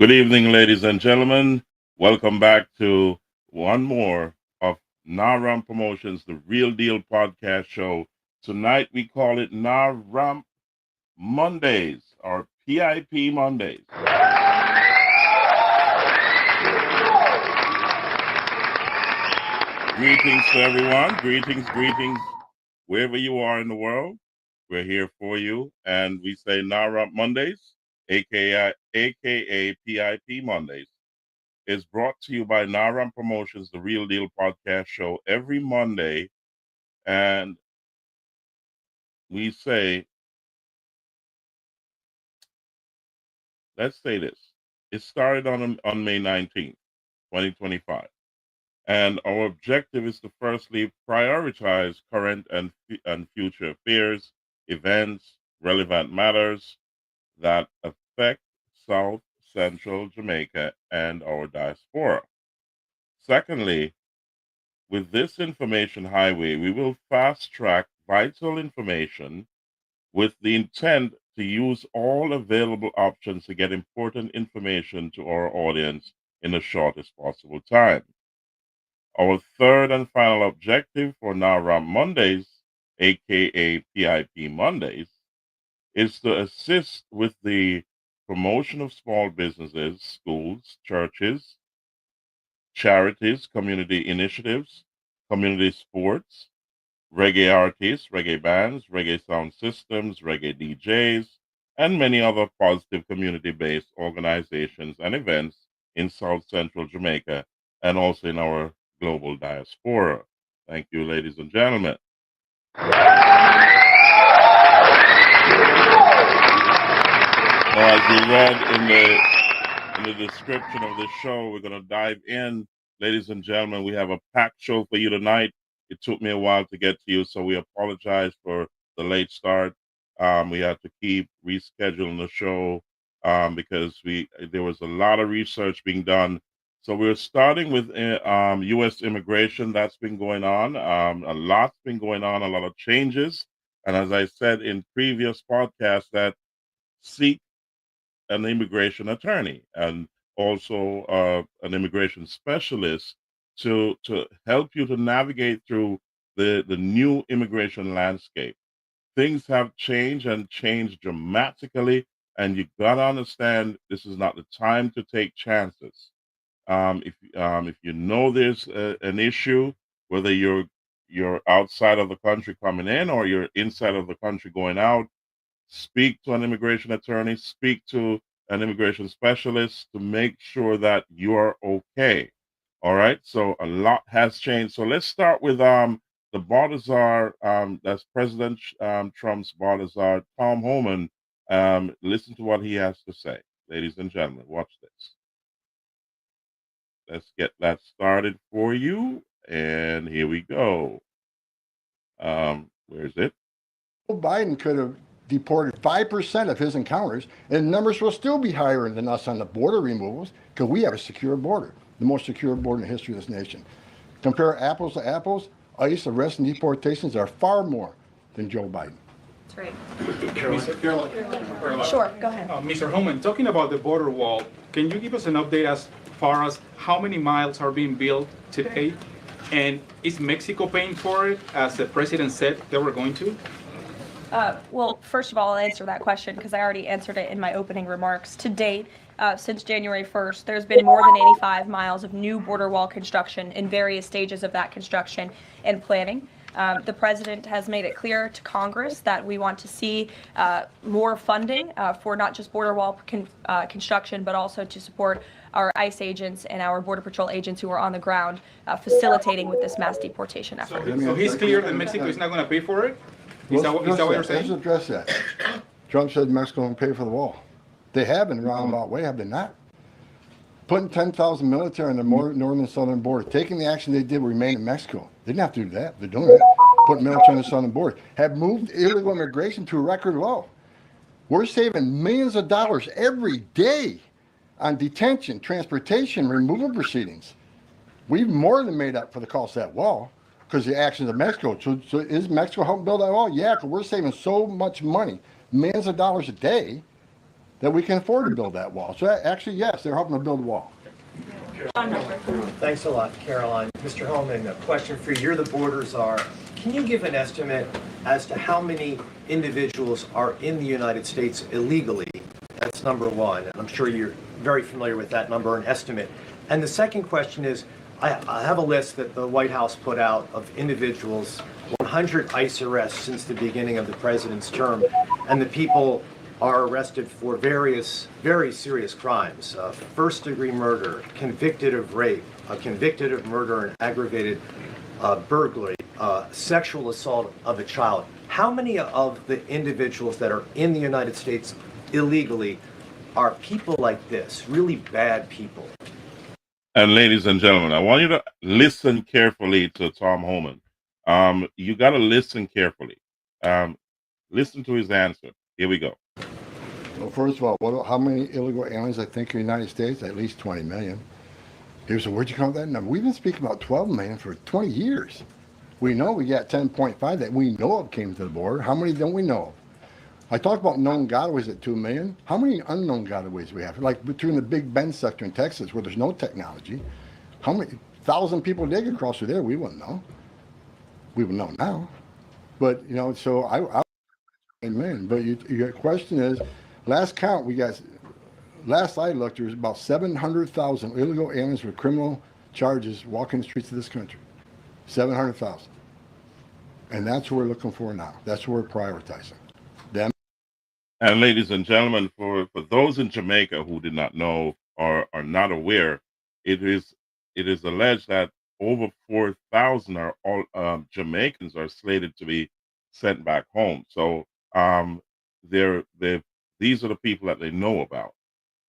Good evening, ladies and gentlemen. Welcome back to one more of RAMP Promotions, the Real Deal podcast show. Tonight we call it RAMP Mondaze or PIP Mondaze. Greetings to everyone. Greetings, wherever you are in the world. We're here for you, and we say RAMP Mondaze, aka PIP Mondaze. Is brought to you by RAMP Promotions, the Real Deal podcast show, every Monday. And we say, let's say this. It started on May 19th, 2025. And our objective is to firstly prioritize current and future affairs, events, relevant matters that affect South Central Jamaica and our diaspora. Secondly, with this information highway, we will fast track vital information with the intent to use all available options to get important information to our audience in the shortest possible time. Our third and final objective for RAMP Mondaze, aka PIP Mondaze, is to assist with the promotion of small businesses, schools, churches, charities, community initiatives, community sports, reggae artists, reggae bands, reggae sound systems, reggae DJs, and many other positive community-based organizations and events in South Central Jamaica and also in our global diaspora. Thank you, ladies and gentlemen. Now, as we read in the description of this show, we're going to dive in. Ladies and gentlemen, we have a packed show for you tonight. It took me a while to get to you, so we apologize for the late start. We had to keep rescheduling the show because there was a lot of research being done. So we're starting with U.S. immigration. That's been going on. A lot's been going on, a lot of changes. And as I said in previous podcasts, that seek an immigration attorney and also an immigration specialist to help you to navigate through the new immigration landscape. Things have changed and changed dramatically, and you gotta understand this is not the time to take chances. If you know there's an issue, whether you're outside of the country coming in or you're inside of the country going out, speak to an immigration attorney, speak to an immigration specialist to make sure that you are okay. All right. So a lot has changed. So let's start with the border czar. That's President Trump's border czar, Tom Homan. Listen to what he has to say, ladies and gentlemen. Watch this. Let's get that started for you. And here we go. Where's it? Joe Biden could have deported 5% of his encounters, and numbers will still be higher than us on the border removals because we have a secure border, the most secure border in the history of this nation. Compare apples to apples, ICE arrests and deportations are far more than Joe Biden. That's right. Caroline. Sure, go ahead. Mr. Homan, talking about the border wall, can you give us an update as far as how many miles are being built today? And is Mexico paying for it, as the president said they were going to? Well, first of all, I'll answer that question because I already answered it in my opening remarks. To date, since January 1st, there's been more than 85 miles of new border wall construction in various stages of that construction and planning. The president has made it clear to Congress that we want to see more funding for not just border wall construction, but also to support our ICE agents and our Border Patrol agents who are on the ground facilitating with this mass deportation effort. So he's clear that Mexico is not going to pay for it? Is that what you're saying? Let's address that. Trump said Mexico won't pay for the wall. They have in a roundabout way, have they not? Putting 10,000 military on the northern and southern border, taking the action they did remain in Mexico. They didn't have to do that. They're doing it. Putting military on the southern border. Have moved illegal immigration to a record low. We're saving millions of dollars every day on detention, transportation, removal proceedings. We've more than made up for the cost of that wall because of the actions of Mexico. So is Mexico helping build that wall? Yeah, because we're saving so much money, millions of dollars a day, that we can afford to build that wall. So actually, yes, they're helping to build a wall. Thanks a lot, Caroline. Mr. Holman, a question for you. You're the border czar. Can you give an estimate as to how many individuals are in the United States illegally? That's number one. And I'm sure you're very familiar with that number and estimate. And the second question is, I have a list that the White House put out of individuals, 100 ICE arrests since the beginning of the president's term, and the people are arrested for various very serious crimes: first-degree murder, convicted of rape, convicted of murder and aggravated burglary, sexual assault of a child. How many of the individuals that are in the United States illegally are people like this, really bad people? And ladies and gentlemen, I want you to listen carefully to Tom Homan. You got to listen carefully. Listen to his answer. Here we go. Well, first of all, how many illegal aliens I think in the United States? At least 20 million. Here's where'd you come up with that number? We've been speaking about 12 million for 20 years. We know we got 10.5 that we know of came to the border. How many don't we know of? I talked about known gotaways at 2 million. How many unknown gotaways we have? Like between the Big Bend sector in Texas, where there's no technology, how many 1,000 people dig across through there? We wouldn't know. We would know now. But you know, so I amen. But your question is, last count we got. Last I looked, there was about 700,000 illegal aliens with criminal charges walking the streets of this country. 700,000. And that's what we're looking for now. That's what we're prioritizing. Them. And ladies and gentlemen, for those in Jamaica who did not know or are not aware, it is alleged that over 4,000 are all Jamaicans are slated to be sent back home. So these are the people that they know about.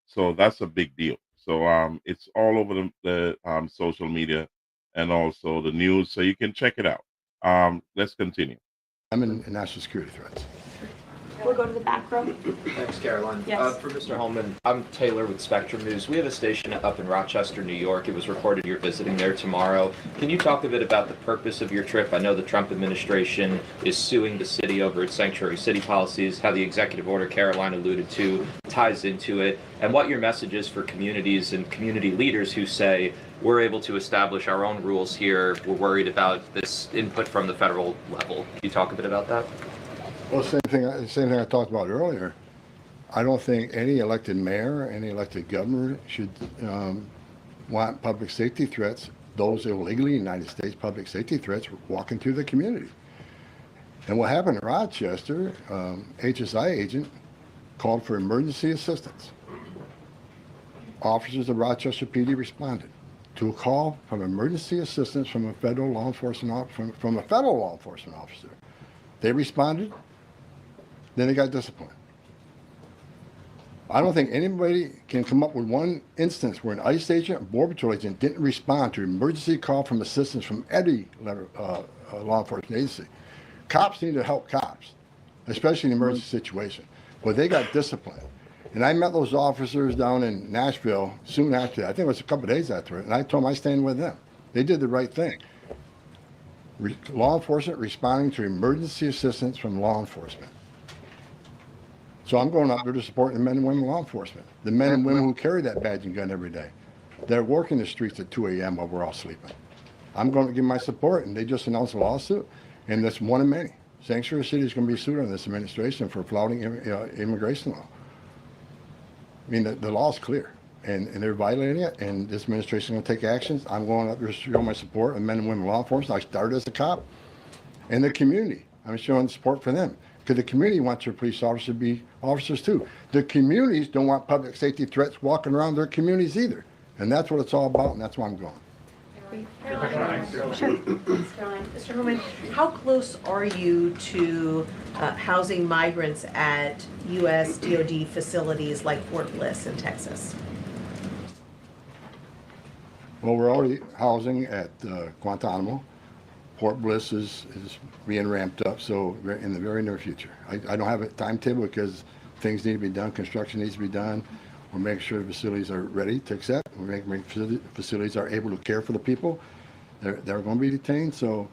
So that's a big deal. So it's all over the social media and also the news. So you can check it out. Let's continue. I'm in national security threats. We'll go to the back row. Thanks, Caroline. Yes. For Mr. Holman, I'm Taylor with Spectrum News. We have a station up in Rochester, New York. It was reported you're visiting there tomorrow. Can you talk a bit about the purpose of your trip? I know the Trump administration is suing the city over its sanctuary city policies, how the executive order Caroline alluded to ties into it, and what your message is for communities and community leaders who say, we're able to establish our own rules here. We're worried about this input from the federal level. Can you talk a bit about that? Well, same thing I talked about earlier. I don't think any elected mayor, any elected governor should want public safety threats, those illegally in the United States, public safety threats, walking through the community. And what happened in Rochester, HSI agent called for emergency assistance. Officers of Rochester PD responded to a call from emergency assistance from a federal law enforcement officer. They responded. Then they got disciplined. I don't think anybody can come up with one instance where an ICE agent or Border Patrol agent didn't respond to an emergency call from assistance from any law enforcement agency. Cops need to help cops, especially in an emergency situation. But they got disciplined. And I met those officers down in Nashville soon after that. I think it was a couple of days after it. And I told them I stand with them. They did the right thing. Law enforcement responding to emergency assistance from law enforcement. So I'm going out there to support the men and women law enforcement, the men and women who carry that badge and gun every day. They're working the streets at 2 a.m. while we're all sleeping. I'm going to give my support, and they just announced a lawsuit, and that's one of many. Sanctuary City is going to be sued on this administration for flouting immigration law. I mean, the law is clear, and they're violating it, and this administration is going to take actions. I'm going up there to show my support and men and women law enforcement. I started as a cop, and the community. I'm showing support for them. Because the community wants their police officers to be officers too. The communities don't want public safety threats walking around their communities either. And that's what it's all about, and that's why I'm going. Caroline. Sure. Caroline. Mr. Holman, how close are you to housing migrants at U.S. DoD facilities like Fort Bliss in Texas? Well, we're already housing at Guantanamo. Fort Bliss is being ramped up, so in the very near future. I don't have a timetable because things need to be done, construction needs to be done. We're making sure the facilities are ready to accept. We're making sure the facilities are able to care for the people that are going to be detained. So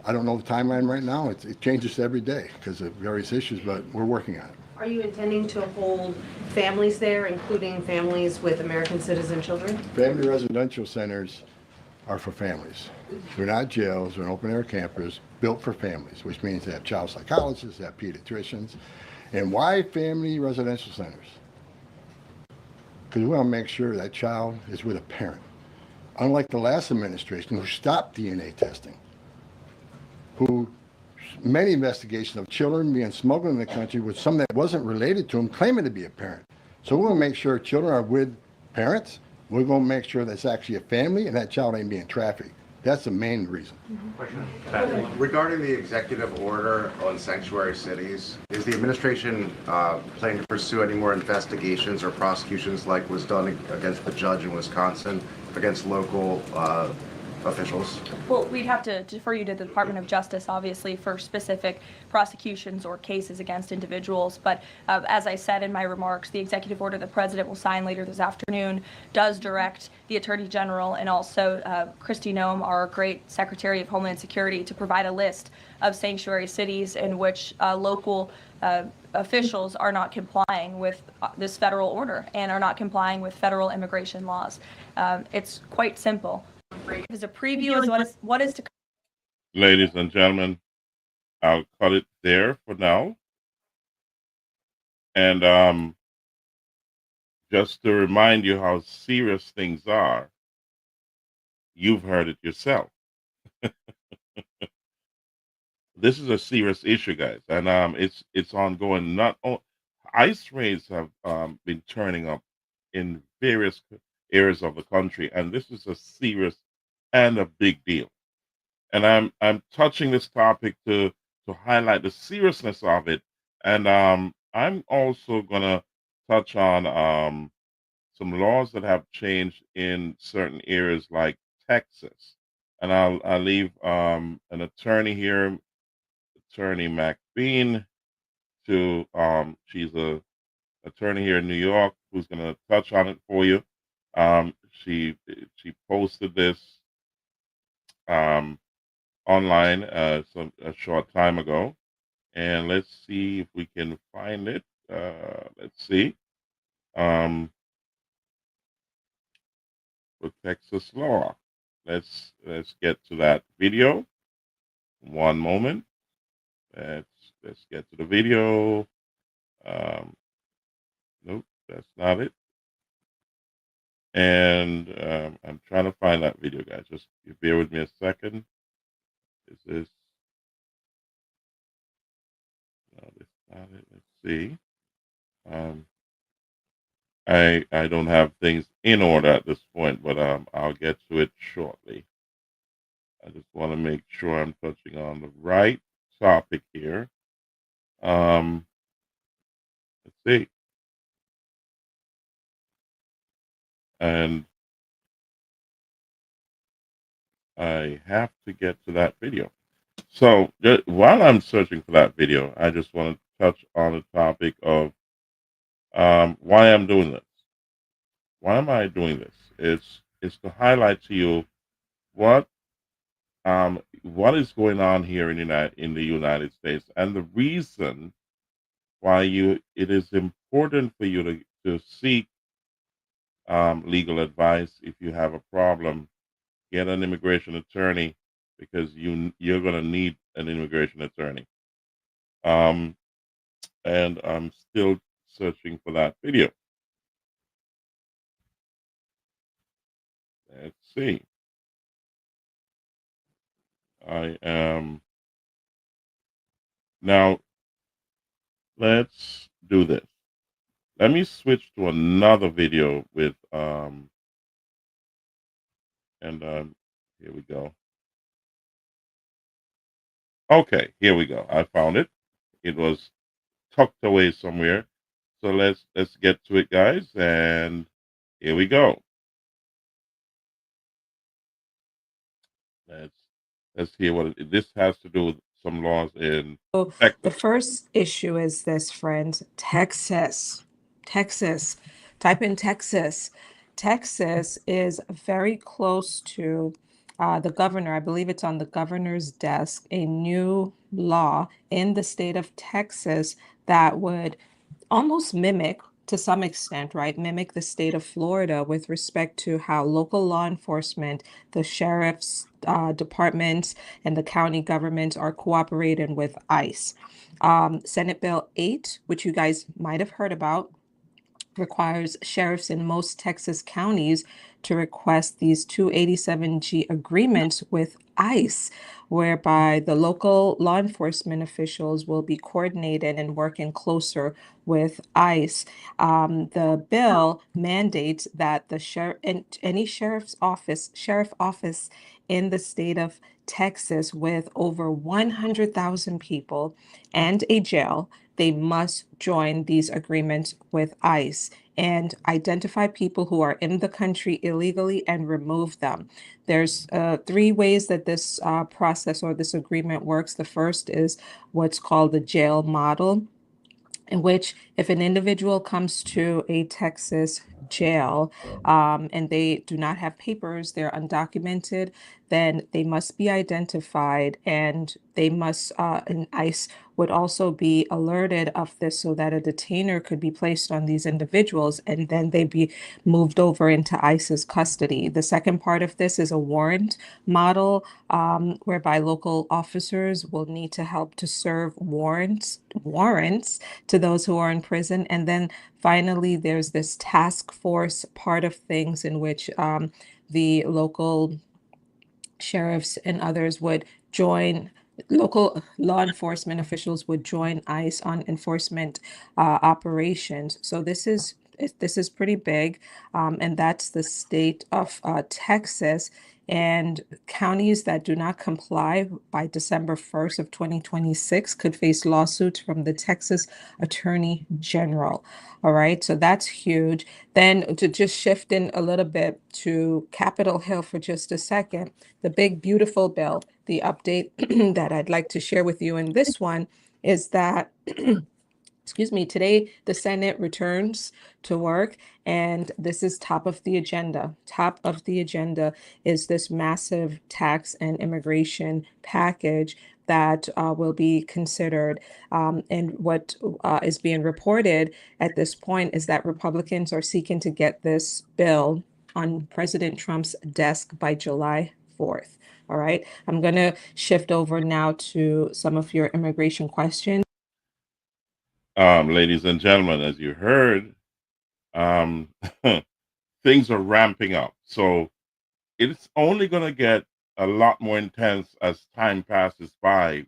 I don't know the timeline right now. It changes every day because of various issues, but we're working on it. Are you intending to hold families there, including families with American citizen children? Family residential centers are for families. They're not jails, they're open-air campers built for families, which means they have child psychologists, they have pediatricians. And why family residential centers? Because we want to make sure that child is with a parent. Unlike the last administration who stopped DNA testing, who many investigations of children being smuggled in the country with some that wasn't related to them claiming to be a parent. So we want to make sure children are with parents. We're going to make sure that's actually a family and that child ain't being trafficked. That's the main reason. Regarding the executive order on sanctuary cities, is the administration planning to pursue any more investigations or prosecutions like was done against the judge in Wisconsin, against local officials? Well, we'd have to defer you to the Department of Justice, obviously, for specific prosecutions or cases against individuals. But as I said in my remarks, the executive order the President will sign later this afternoon does direct the Attorney General and also Kristi Noem, our great Secretary of Homeland Security, to provide a list of sanctuary cities in which local officials are not complying with this federal order and are not complying with federal immigration laws. It's quite simple. As a preview is what is to come. Ladies and gentlemen, I'll cut it there for now. And just to remind you how serious things are, you've heard it yourself. This is a serious issue, guys, and it's ongoing. Not ICE raids have been turning up in various areas of the country, and this is a serious and a big deal. And I'm touching this topic to highlight the seriousness of it, and I'm also gonna touch on some laws that have changed in certain areas like Texas, and I'll leave an attorney here, Attorney McBean, to she's a attorney here in New York who's gonna touch on it for you. She posted this online a short time ago, and let's see if we can find it. Let's see. With Texas law. Let's get to that video. One moment. Let's get to the video. Nope, that's not it. And I'm trying to find that video, guys. Just bear with me a second. Is this? No, this is not it. Let's see. I don't have things in order at this point, but I'll get to it shortly. I just want to make sure I'm touching on the right topic here. Let's see. And I have to get to that video. So while I'm searching for that video, I just want to touch on the topic of why I'm doing this. Why am I doing this? It's to highlight to you what is going on here in the United States, and the reason why it is important for you to seek legal advice if you have a problem. Get an immigration attorney, because you're going to need an immigration attorney. And I'm still searching for that video. Let's see. I am now. Let's do this. Let me switch to another video with here we go. Okay, here we go. I found it. It was tucked away somewhere. So let's get to it, guys, and here we go. Let's hear what this has to do with some laws in So Texas. the first issue is this, friends. Texas. Type in Texas. Texas is very close to the governor. I believe it's on the governor's desk, a new law in the state of Texas that would almost mimic, to some extent, right, mimic the state of Florida with respect to how local law enforcement, the sheriff's departments, and the county governments are cooperating with ICE. Senate Bill 8, which you guys might have heard about, requires sheriffs in most Texas counties to request these 287G agreements with ICE, whereby the local law enforcement officials will be coordinated and working closer with ICE. The bill mandates that the any sheriff office in the state of Texas with over 100,000 people and a jail, they must join these agreements with ICE and identify people who are in the country illegally and remove them. There's 3 ways that this process or this agreement works. The first is what's called the jail model, in which if an individual comes to a Texas jail and they do not have papers, they're undocumented, then they must be identified and they must, and ICE would also be alerted of this so that a detainer could be placed on these individuals and then they'd be moved over into ICE's custody. The second part of this is a warrant model whereby local officers will need to help to serve warrants to those who are in prison. And then finally, there's this task force part of things in which the local sheriffs and others would join, local law enforcement officials would join ICE on enforcement operations. So this is pretty big, and that's the state of Texas. And counties that do not comply by December 1st of 2026 could face lawsuits from the Texas Attorney General. All right, so that's huge. Then to just shift in a little bit to Capitol Hill for just a second, the big beautiful bill, the update that I'd like to share with you in this one is that excuse me, today the Senate returns to work, and this is top of the agenda. Top of the agenda is this massive tax and immigration package that will be considered. And what is being reported at this point is that Republicans are seeking to get this bill on President Trump's desk by July 4th. All right, I'm going to shift over now to some of your immigration questions. Ladies and gentlemen, as you heard, things are ramping up. So it's only going to get a lot more intense as time passes by.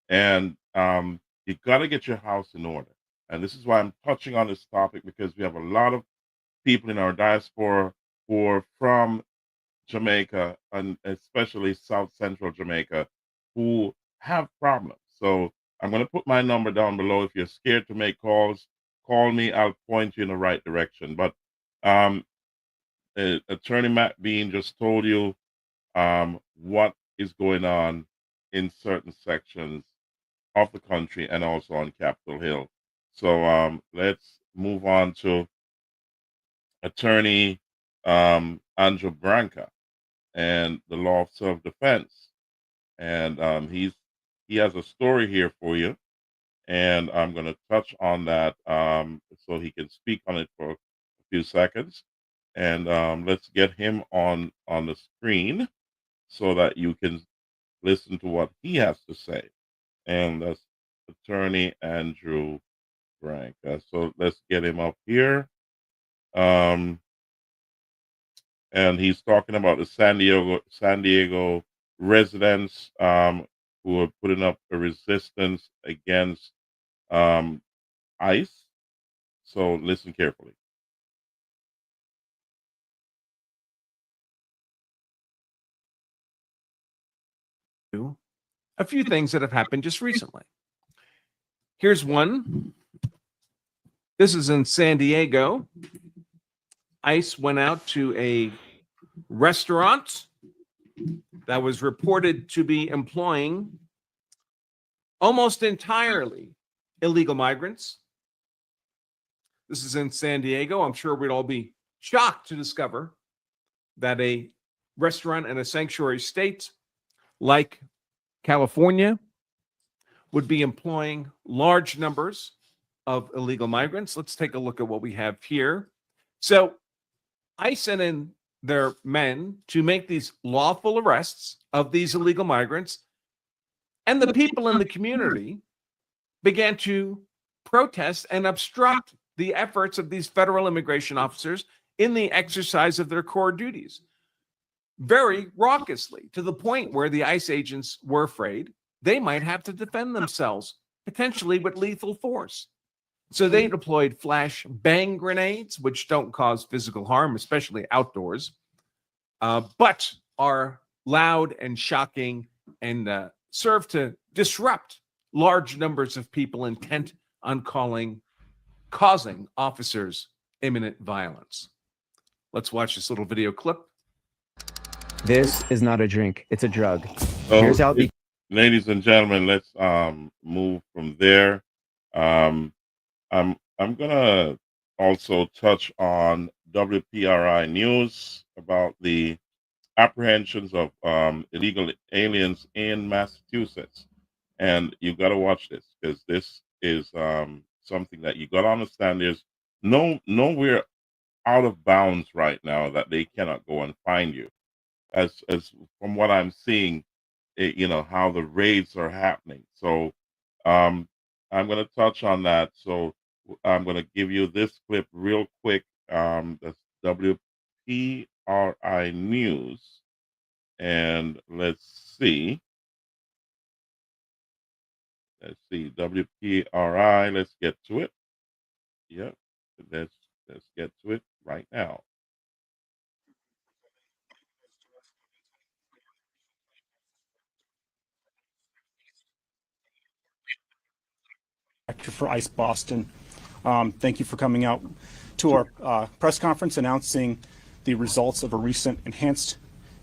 And you got to get your house in order. And this is why I'm touching on this topic, because we have a lot of people in our diaspora who are from Jamaica, and especially South Central Jamaica, who have problems. So I'm going to put my number down below. If you're scared to make calls, call me. I'll point you in the right direction. But Attorney Matt Bean just told you what is going on in certain sections of the country and also on Capitol Hill. So let's move on to Attorney Andrew Branca and the law of self-defense. And he has a story here for you, and I'm going to touch on that so he can speak on it for a few seconds. And let's get him on the screen so that you can listen to what he has to say. And that's Attorney Andrew Branca. So let's get him up here. And he's talking about the San Diego residents who are putting up a resistance against ICE. So listen carefully. A few things that have happened just recently. Here's one. This is in San Diego. ICE went out to a restaurant that was reported to be employing almost entirely illegal migrants. This is in San Diego. I'm sure we'd all be shocked to discover that a restaurant in a sanctuary state like California would be employing large numbers of illegal migrants. Let's take a look at what we have here. So ICE sent in their men to make these lawful arrests of these illegal migrants, and the people in the community began to protest and obstruct the efforts of these federal immigration officers in the exercise of their core duties very raucously, to the point where the ICE agents were afraid they might have to defend themselves, potentially with lethal force. So they deployed flash bang grenades, which don't cause physical harm, especially outdoors, but are loud and shocking and serve to disrupt large numbers of people intent on causing officers imminent violence. Let's watch this little video clip. This is not a drink, it's a drug. So, Here's how it ladies and gentlemen, let's move from there. I'm gonna also touch on WPRI news about the apprehensions of illegal aliens in Massachusetts, and you got to watch this, because this is something that you got to understand. There's nowhere out of bounds right now that they cannot go and find you. As from what I'm seeing, how the raids are happening. So I'm going to touch on that. So I'm going to give you this clip real quick. That's WPRI News. And let's see. WPRI. Let's get to it. Yep. Let's get to it right now. For ICE Boston. Thank you for coming out to our press conference announcing the results of a recent enhanced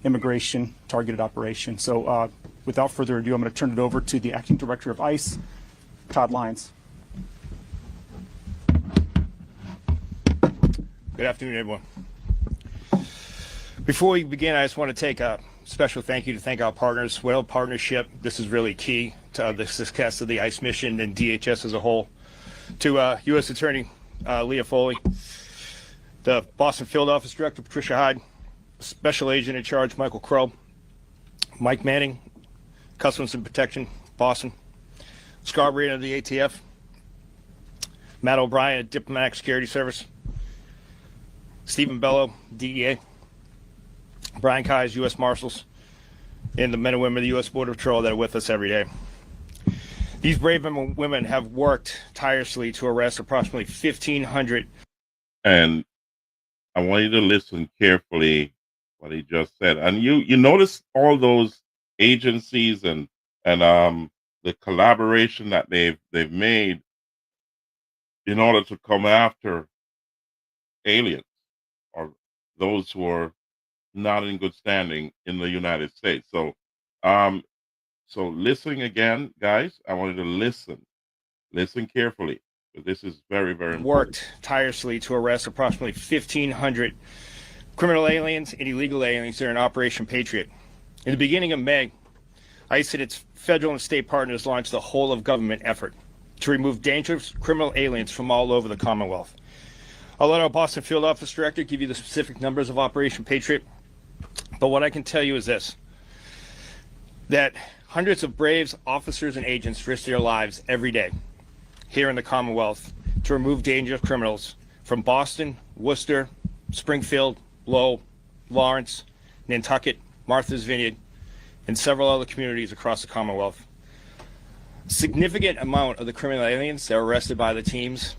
immigration targeted operation. So without further ado, I'm going to turn it over to the Acting Director of ICE, Todd Lyons. Good afternoon, everyone. Before we begin, I just want to take a special thank you to thank our partners. Without partnership, this is really key to the success of the ICE mission and DHS as a whole. To U.S. Attorney Leah Foley, the Boston Field Office Director Patricia Hyde, Special Agent in Charge Michael Crow, Mike Manning, Customs and Protection, Boston, Scott Reed of the ATF, Matt O'Brien at Diplomatic Security Service, Stephen Bello, DEA, Brian Keyes, U.S. Marshals, and the men and women of the U.S. Border Patrol that are with us every day. These brave men and women have worked tirelessly to arrest approximately 1,500. And I want you to listen carefully what he just said. And you notice all those agencies and the collaboration that they've made in order to come after aliens or those who are not in good standing in the United States. So listening again, guys, I want you to listen carefully. This is very, very important. Worked tirelessly to arrest approximately 1,500 criminal aliens and illegal aliens during Operation Patriot. In the beginning of May, ICE and its federal and state partners launched a whole of government effort to remove dangerous criminal aliens from all over the Commonwealth. I'll let our Boston Field Office Director give you the specific numbers of Operation Patriot, but what I can tell you is this, that hundreds of brave officers and agents risk their lives every day here in the Commonwealth to remove dangerous criminals from Boston, Worcester, Springfield, Lowell, Lawrence, Nantucket, Martha's Vineyard, and several other communities across the Commonwealth. A significant amount of the criminal aliens that were arrested by the teams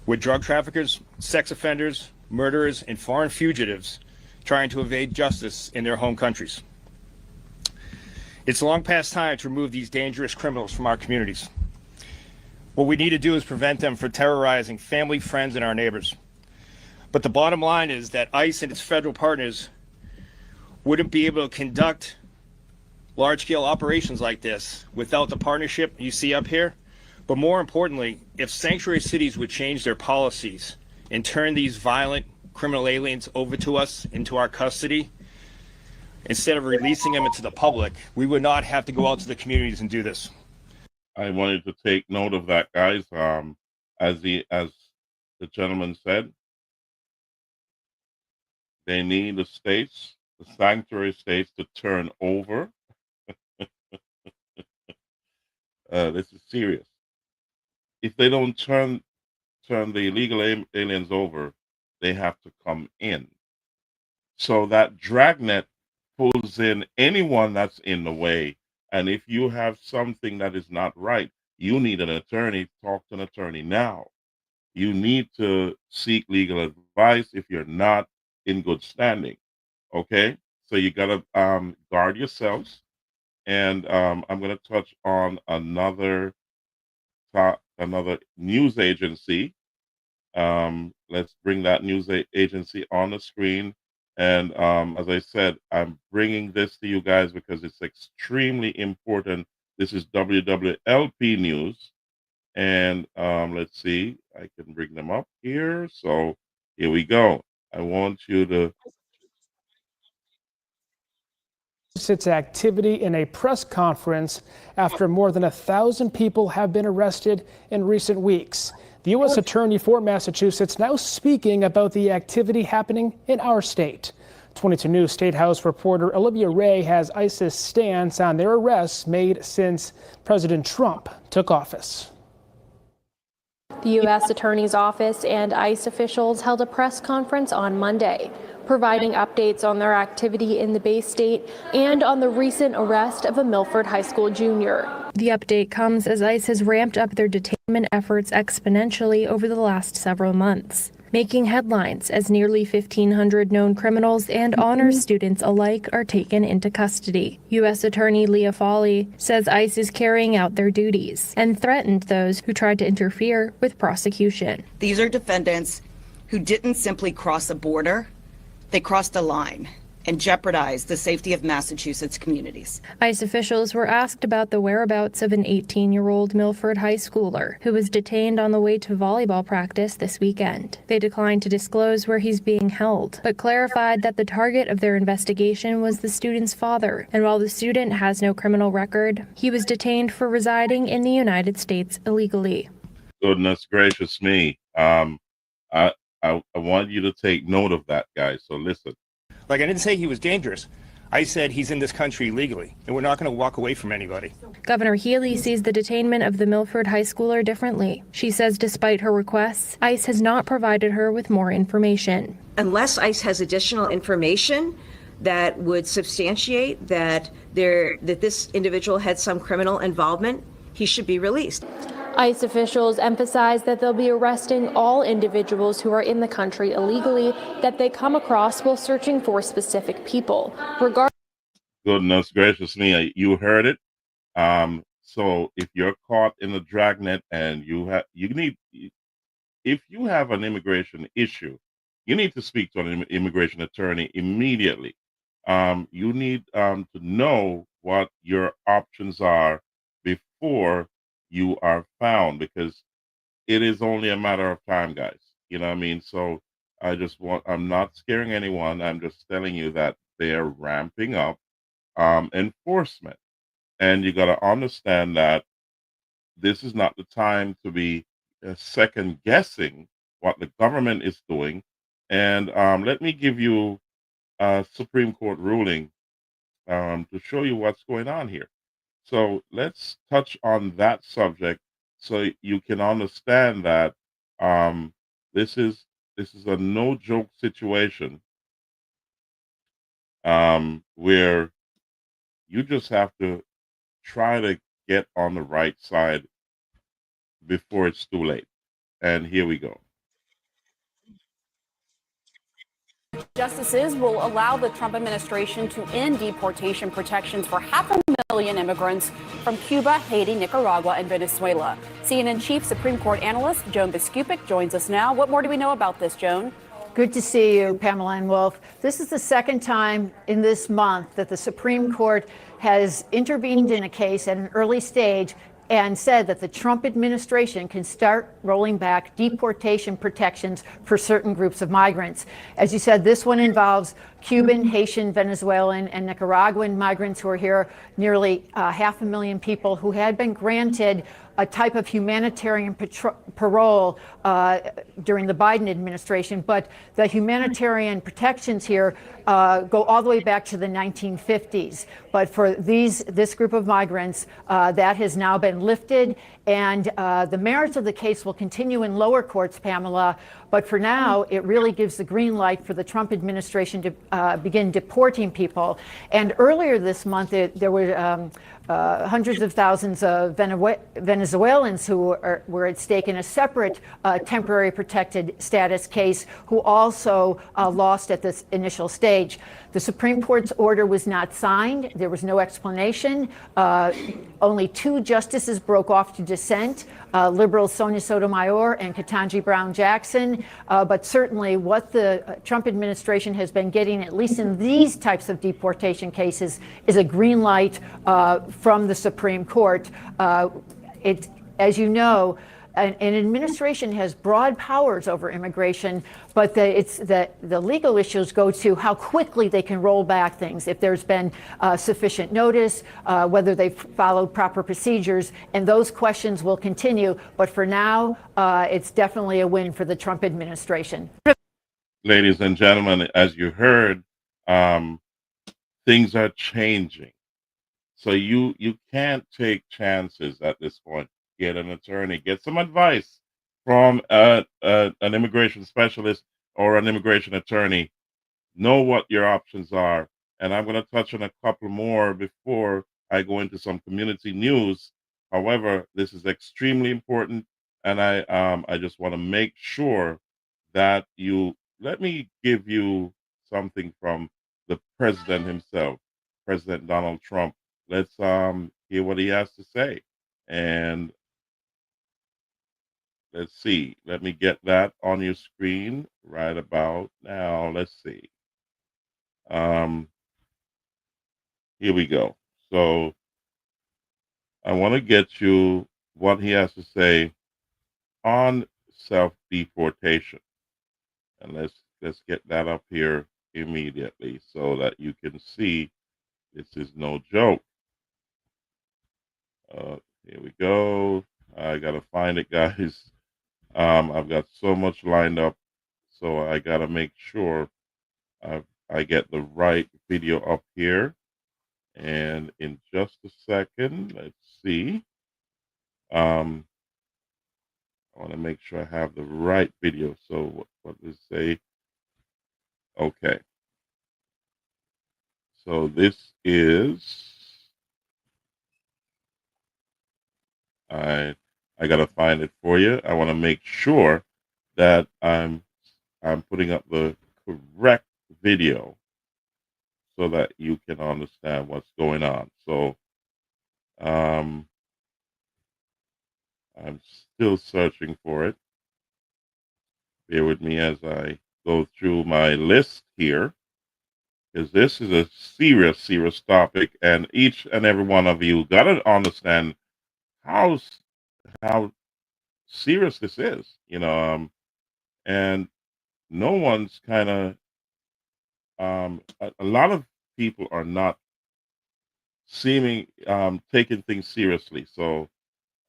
were drug traffickers, sex offenders, murderers, and foreign fugitives trying to evade justice in their home countries. It's long past time to remove these dangerous criminals from our communities. What we need to do is prevent them from terrorizing family, friends, and our neighbors. But the bottom line is that ICE and its federal partners wouldn't be able to conduct large-scale operations like this without the partnership you see up here. But more importantly, if sanctuary cities would change their policies and turn these violent criminal aliens over to us, into our custody, instead of releasing them into the public, we would not have to go out to the communities and do this. I wanted to take note of that, guys. as the gentleman said, they need the states, the sanctuary states, to turn over. This is serious. If they don't turn the illegal aliens over, they have to come in. So that dragnet pulls in anyone that's in the way. And if you have something that is not right, you need an attorney. Talk to an attorney now. You need to seek legal advice if you're not in good standing. Okay? So you got to guard yourselves. And I'm going to touch on another news agency. Let's bring that news agency on the screen. And as I said, I'm bringing this to you guys because it's extremely important. This is WWLP News. And let's see, I can bring them up here. So here we go. I want you to. Its activity in a press conference after more than 1,000 people have been arrested in recent weeks. The U.S. Attorney for Massachusetts now speaking about the activity happening in our state. 22 News State House reporter Olivia Ray has ICE's stance on their arrests made since President Trump took office. The U.S. Attorney's Office and ICE officials held a press conference on Monday, providing updates on their activity in the Bay State and on the recent arrest of a Milford High School junior. The update comes as ICE has ramped up their detainment efforts exponentially over the last several months, making headlines as nearly 1,500 known criminals and honors students alike are taken into custody. U.S. Attorney Leah Foley says ICE is carrying out their duties and threatened those who tried to interfere with prosecution. These are defendants who didn't simply cross a border, they crossed a line and jeopardized the safety of Massachusetts communities. ICE officials were asked about the whereabouts of an 18-year-old Milford high schooler who was detained on the way to volleyball practice this weekend. They declined to disclose where he's being held, but clarified that the target of their investigation was the student's father. And while the student has no criminal record, he was detained for residing in the United States illegally. Goodness gracious me. I want you to take note of that, guys. So listen. Like, I didn't say he was dangerous. I said he's in this country legally, and we're not going to walk away from anybody. Governor Healy sees the detainment of the Milford high schooler differently. She says despite her requests, ICE has not provided her with more information. Unless ICE has additional information that would substantiate that this individual had some criminal involvement, he should be released. ICE officials emphasize that they'll be arresting all individuals who are in the country illegally that they come across while searching for specific people. Goodness gracious me, you heard it. So if you're caught in a dragnet and if you have an immigration issue, you need to speak to an immigration attorney immediately. You need to know what your options are before you are found, because it is only a matter of time, guys. You know what I mean? So I'm not scaring anyone. I'm just telling you that they're ramping up enforcement. And you got to understand that this is not the time to be second guessing what the government is doing. And let me give you a Supreme Court ruling to show you what's going on here. So let's touch on that subject so you can understand that this is a no joke situation where you just have to try to get on the right side before it's too late. And here we go. Justices will allow the Trump administration to end deportation protections for 500,000 immigrants from Cuba, Haiti, Nicaragua, and Venezuela. CNN Chief Supreme Court Analyst Joan Biskupic joins us now. What more do we know about this, Joan? Good to see you, Pamela and Wolf. This is the second time in this month that the Supreme Court has intervened in a case at an early stage and said that the Trump administration can start rolling back deportation protections for certain groups of migrants. As you said, this one involves Cuban, Haitian, Venezuelan, and Nicaraguan migrants who are here, nearly 500,000 people who had been granted a type of humanitarian parole during the Biden administration, but the humanitarian protections here go all the way back to the 1950s. But for this group of migrants, that has now been lifted, and the merits of the case will continue in lower courts, Pamela. But for now, it really gives the green light for the Trump administration to begin deporting people. And earlier this month, there were hundreds of thousands of Venezuelans who were at stake in a separate temporary protected status case who also lost at this initial stage. The Supreme Court's order was not signed. There was no explanation. Only 2 justices broke off to dissent, liberals Sonia Sotomayor and Ketanji Brown Jackson. But certainly what the Trump administration has been getting, at least in these types of deportation cases, is a green light from the Supreme Court. As you know, an administration has broad powers over immigration, but the legal issues go to how quickly they can roll back things, if there's been sufficient notice, whether they've followed proper procedures, and those questions will continue. But for now, it's definitely a win for the Trump administration. Ladies and gentlemen, as you heard, things are changing. So you can't take chances at this point. Get an attorney, get some advice from an immigration specialist or an immigration attorney. Know what your options are. And I'm going to touch on a couple more before I go into some community news. However, this is extremely important, and I just want to make sure that let me give you something from the president himself, President Donald Trump. Let's hear what he has to say. And let's see. Let me get that on your screen right about now. Let's see. Here we go. So I want to get you what he has to say on self-deportation. And let's get that up here immediately so that you can see this is no joke. Here we go. I gotta find it, guys. I've got so much lined up, so I gotta make sure I get the right video up here. And in just a second, let's see. I want to make sure I have the right video. So what does it say? Okay. So this is. I gotta find it for you. I want to make sure that I'm putting up the correct video so that you can understand what's going on. So I'm still searching for it. Bear with me as I go through my list here, because this is a serious topic, and each and every one of you gotta understand how serious this is, and no one's kind of a lot of people are not taking things seriously. So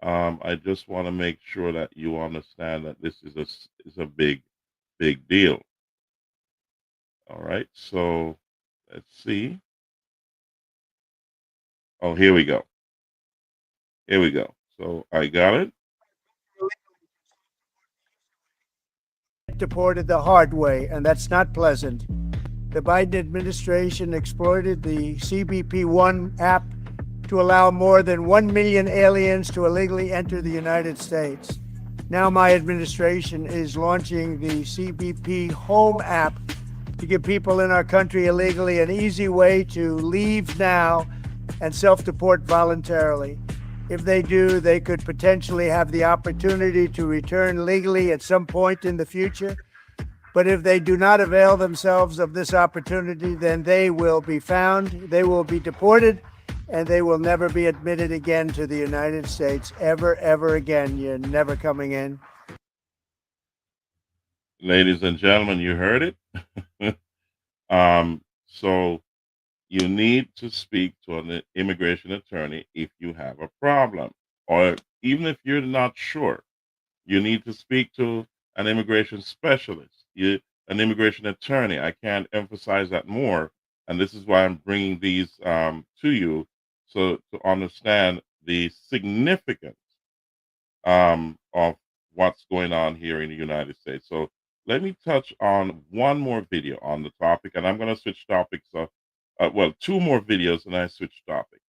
I just want to make sure that you understand that this is a big deal. All right, so let's see. Oh, here we go. So I got it. Deported the hard way, and that's not pleasant. The Biden administration exploited the CBP-1 app to allow more than 1 million aliens to illegally enter the United States. Now my administration is launching the CBP Home app to give people in our country illegally an easy way to leave now and self-deport voluntarily. If they do, they could potentially have the opportunity to return legally at some point in the future. But if they do not avail themselves of this opportunity, then they will be found, they will be deported, and they will never be admitted again to the United States, ever again. You're never coming in. Ladies and gentlemen, you heard it. So you need to speak to an immigration attorney if you have a problem, or even if you're not sure, you need to speak to an immigration specialist, an immigration attorney. I can't emphasize that more. And this is why I'm bringing these to you, so to understand the significance of what's going on here in the United States. So let me touch on one more video on the topic, and I'm going to switch topics. Well, two more videos, and I switch topic.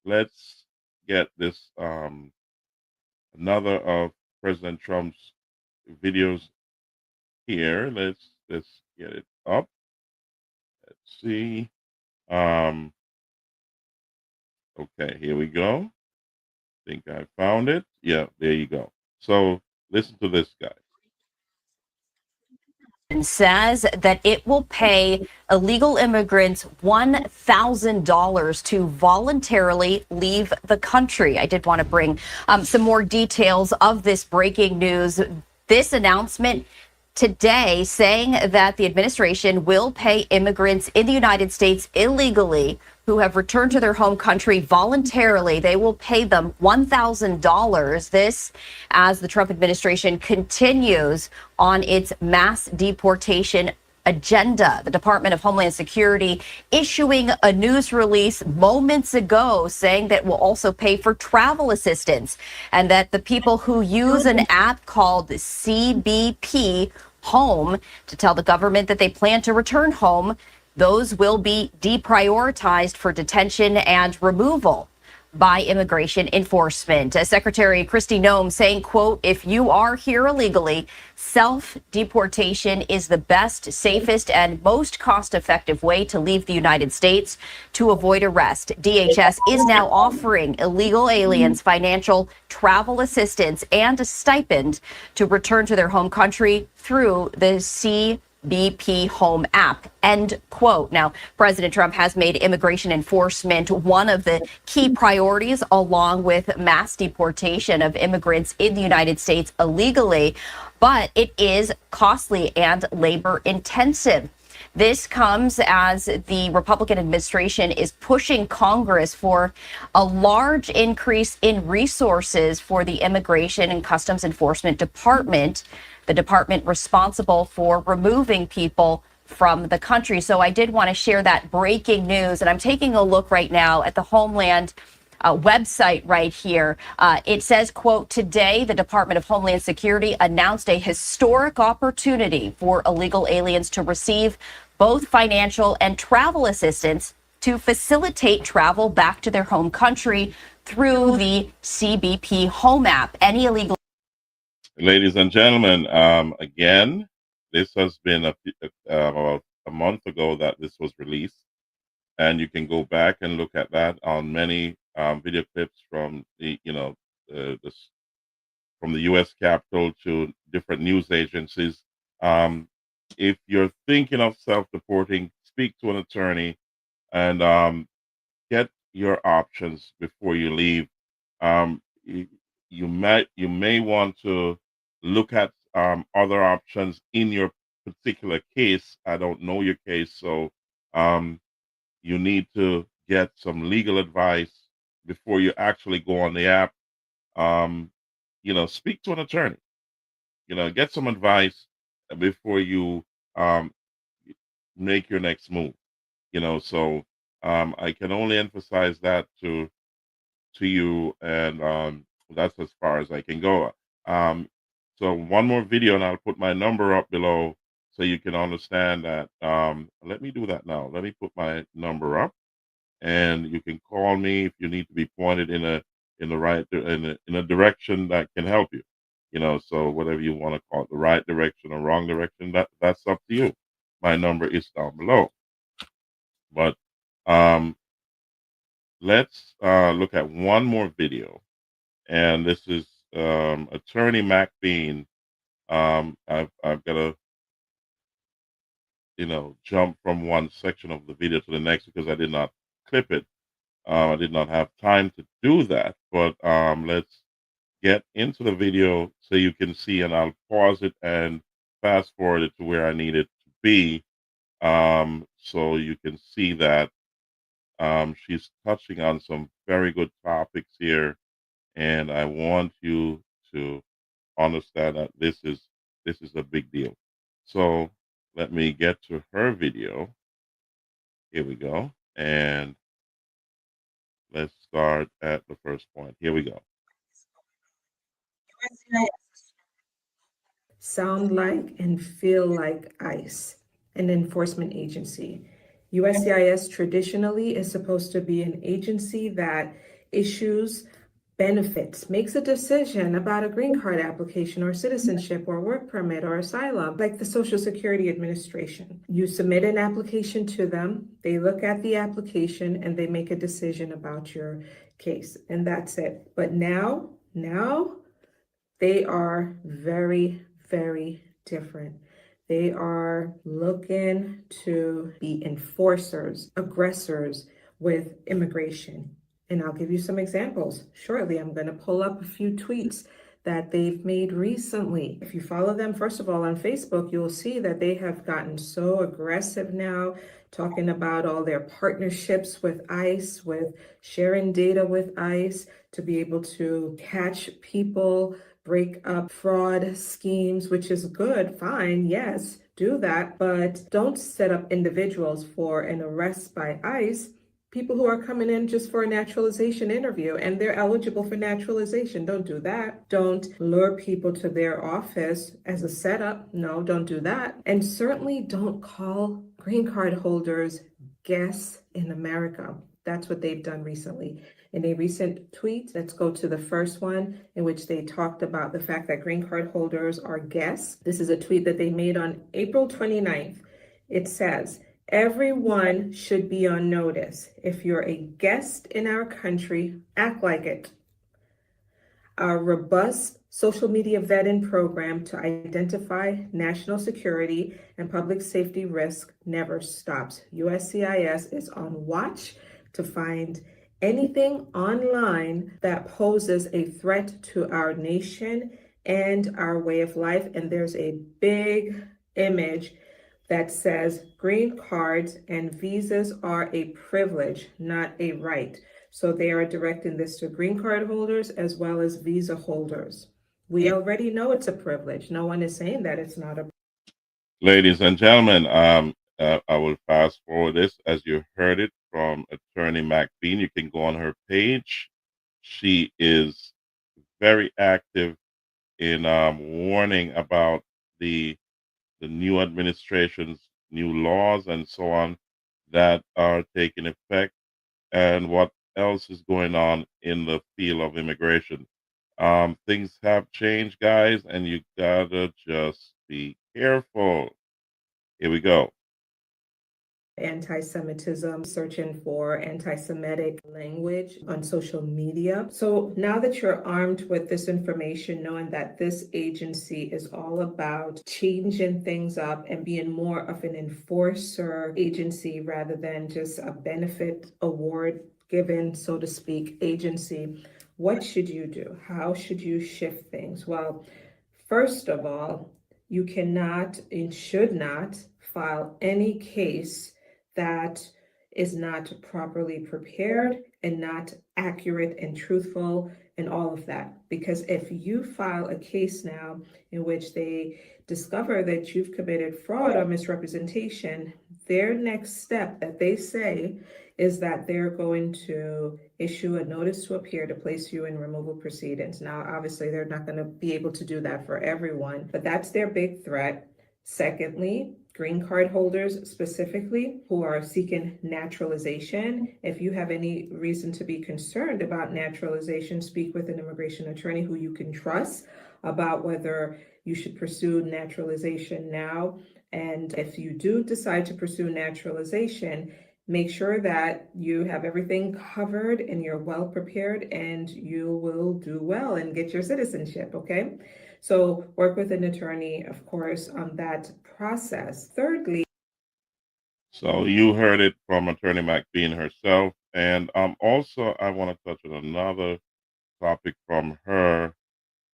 Let's get this another of President Trump's videos here. Let's get it up. Let's see. Okay, here we go. Think I found it. Yeah, there you go. So listen to this guy. Says that it will pay illegal immigrants $1,000 to voluntarily leave the country. I did want to bring some more details of this breaking news. This announcement today saying that the administration will pay immigrants in the United States illegally who have returned to their home country voluntarily. They will pay them $1,000. This as the Trump administration continues on its mass deportation agenda. The Department of Homeland Security issuing a news release moments ago saying that will also pay for travel assistance and that the people who use an app called CBP Home to tell the government that they plan to return home, those will be deprioritized for detention and removal by immigration enforcement. Secretary Kristi Noem saying, quote, if you are here illegally, self-deportation is the best, safest, and most cost-effective way to leave the United States to avoid arrest. DHS is now offering illegal aliens financial travel assistance and a stipend to return to their home country through the CBP Home app, end quote. Now, President Trump has made immigration enforcement one of the key priorities, along with mass deportation of immigrants in the United States illegally, but it is costly and labor intensive. This comes as the Republican administration is pushing Congress for a large increase in resources for the Immigration and Customs Enforcement Department, the department responsible for removing people from the country. So I did want to share that breaking news, and I'm taking a look right now at the Homeland website right here. It says, quote, today, the Department of Homeland Security announced a historic opportunity for illegal aliens to receive both financial and travel assistance to facilitate travel back to their home country through the CBP Home app. Any illegal. Ladies and gentlemen, again, this has been about a month ago that this was released, and you can go back and look at that on many video clips from the, from the U.S. Capitol to different news agencies. If you're thinking of self-deporting, speak to an attorney and get your options before you leave. You may want to look at other options in your particular case. I don't know your case, so you need to get some legal advice before you actually go on the app. Speak to an attorney. Get some advice before you make your next move. So I can only emphasize that to you, and that's as far as I can go. So one more video, and I'll put my number up below so you can understand that. Let me do that now. Let me put my number up, and you can call me if you need to be pointed in a direction that can help you. So whatever you want to call it, the right direction or wrong direction, that's up to you. My number is down below. But let's look at one more video, and this is Attorney Mac Bean. I've got to jump from one section of the video to the next because I did not clip it. I did not have time to do that, but let's get into the video so you can see, and I'll pause it and fast forward it to where I need it to be, so you can see that she's touching on some very good topics here, And I want you to understand that this is a big deal. So let me get to her video. Here we go. And let's start at the first point. Here we go. Sound like and feel like ICE, an enforcement agency. USCIS traditionally is supposed to be an agency that issues benefits, makes a decision about a green card application or citizenship or work permit or asylum, like the Social Security Administration. You submit an application to them, they look at the application, and they make a decision about your case, and that's it. But now, they are very, very different. They are looking to be enforcers, aggressors with immigration. And I'll give you some examples shortly. I'm going to pull up a few tweets that they've made recently. If you follow them, first of all, on Facebook, you'll see that they have gotten so aggressive now, talking about all their partnerships with ICE, with sharing data with ICE to be able to catch people, break up fraud schemes, which is good, fine, yes, do that, but don't set up individuals for an arrest by ICE. People who are coming in just for a naturalization interview and they're eligible for naturalization. Don't do that. Don't lure people to their office as a setup. No, don't do that. And certainly don't call green card holders guests in America. That's what they've done recently. In a recent tweet, let's go to the first one, in which they talked about the fact that green card holders are guests. This is a tweet that they made on April 29th. It says, "Everyone should be on notice. If you're a guest in our country, act like it. Our robust social media vetting program to identify national security and public safety risk never stops. USCIS is on watch to find anything online that poses a threat to our nation and our way of life." And there's a big image that says green cards and visas are a privilege, not a right. So they are directing this to green card holders as well as visa holders. We already know it's a privilege. No one is saying that it's not a. Ladies and gentlemen, I will fast forward this as you heard it from Attorney McBean. You can go on her page. She is very active in warning about the new administration's new laws and so on that are taking effect and what else is going on in the field of immigration. Things have changed, guys, and you gotta just be careful. Here we go. Anti-Semitism, searching for anti-Semitic language on social media. So now that you're armed with this information, knowing that this agency is all about changing things up and being more of an enforcer agency rather than just a benefit award given, so to speak, agency, what should you do? How should you shift things? Well, first of all, you cannot and should not file any case that is not properly prepared and not accurate and truthful and all of that. Because if you file a case now in which they discover that you've committed fraud or misrepresentation, their next step that they say is that they're going to issue a notice to appear to place you in removal proceedings. Now, obviously, they're not going to be able to do that for everyone, but that's their big threat. Secondly, green card holders specifically who are seeking naturalization, if you have any reason to be concerned about naturalization, speak with an immigration attorney who you can trust about whether you should pursue naturalization now. And if you do decide to pursue naturalization, make sure that you have everything covered and you're well prepared and you will do well and get your citizenship, okay? So work with an attorney, of course, on that process. Thirdly, so you heard it from Attorney McBean herself. And also, I want to touch on another topic from her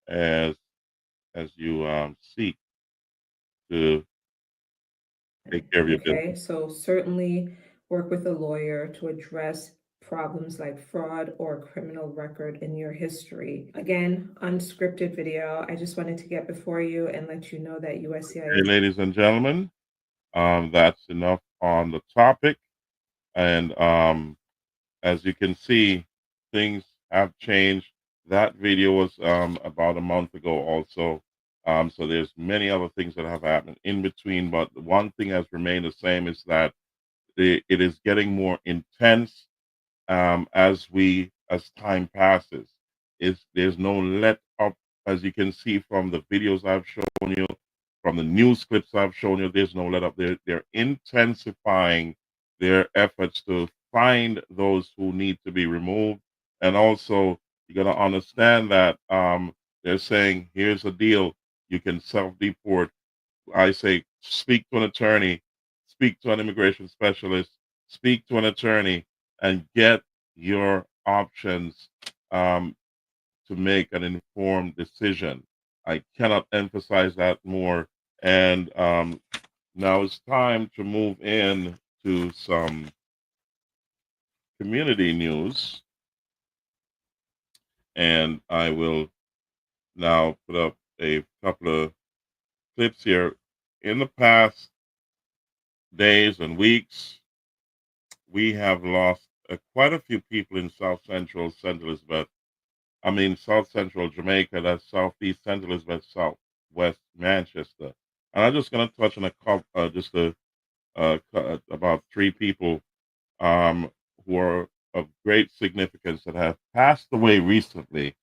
as you seek to take care of your business. okay, so certainly work with a lawyer to address problems like fraud or criminal record in your history. Again, unscripted video. I just wanted to get before you and let you know that Hey, USCIS. ladies and gentlemen, that's enough on the topic. And as you can see, things have changed. That video was about a month ago also. So there's many other things that have happened in between, but the one thing has remained the same is that it is getting more intense as time passes. There's no let up, as you can see from the videos I've shown you, from the news clips I've shown you. There's no let up. They're intensifying their efforts to find those who need to be removed, and also you got to understand that they're saying, here's a deal: you can self-deport. I say, speak to an attorney, speak to an immigration specialist, speak to an attorney, and get your options to make an informed decision. I cannot emphasize that more. And now it's time to move in to some community news. And I will now put up a couple of clips here. In the past days and weeks, we have lost quite a few people in South Central St. Elizabeth. I mean, South Central Jamaica, that's Southeast St. Elizabeth, Southwest Manchester. And I'm just going to touch on a couple, about 3 people who are of great significance that have passed away recently,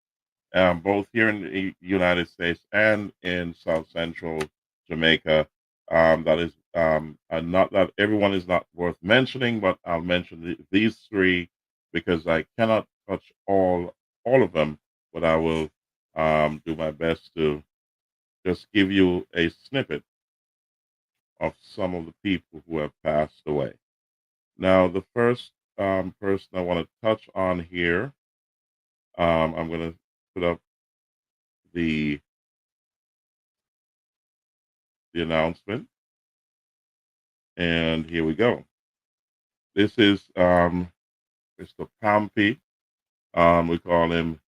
both here in the United States and in South Central Jamaica. That is not that everyone is not worth mentioning, but I'll mention these 3 because I cannot touch all of them, but I will do my best to just give you a snippet of some of the people who have passed away. Now, the first person I want to touch on here, I'm going to put up the announcement, and here we go. This is Mr. Pompey. We call him,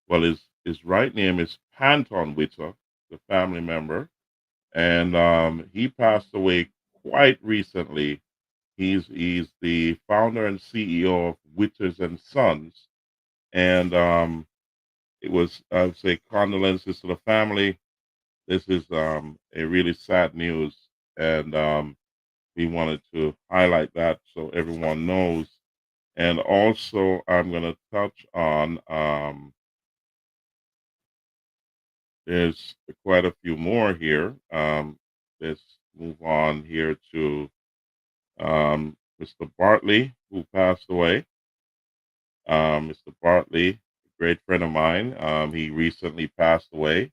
well, his right name is Panton Witter, the family member, and he passed away quite recently. He's the founder and CEO of Witters and Sons, and it was, I would say, condolences to the family. This is a really sad news, and we wanted to highlight that so everyone knows. And also, I'm going to touch on, there's quite a few more here. Let's move on here to Mr. Bartley, who passed away. Mr. Bartley, a great friend of mine, he recently passed away.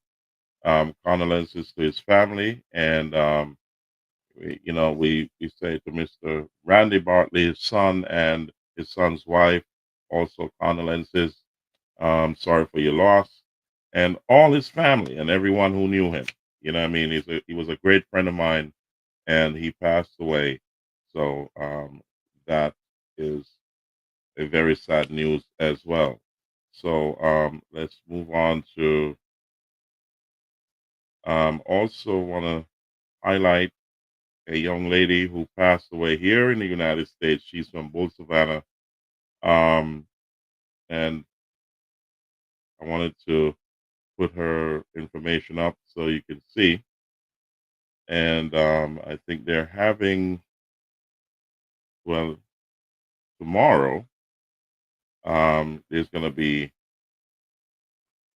Condolences to his family, and we say to Mr. Randy Bartley, his son, and his son's wife, also condolences. Sorry for your loss, and all his family and everyone who knew him. You know what I mean? He was a great friend of mine, and he passed away. So that is a very sad news as well. So let's move on to also want to highlight a young lady who passed away here in the United States. She's from Bull Savannah. And I wanted to put her information up so you can see. And I think they're having, well, tomorrow, there's going to be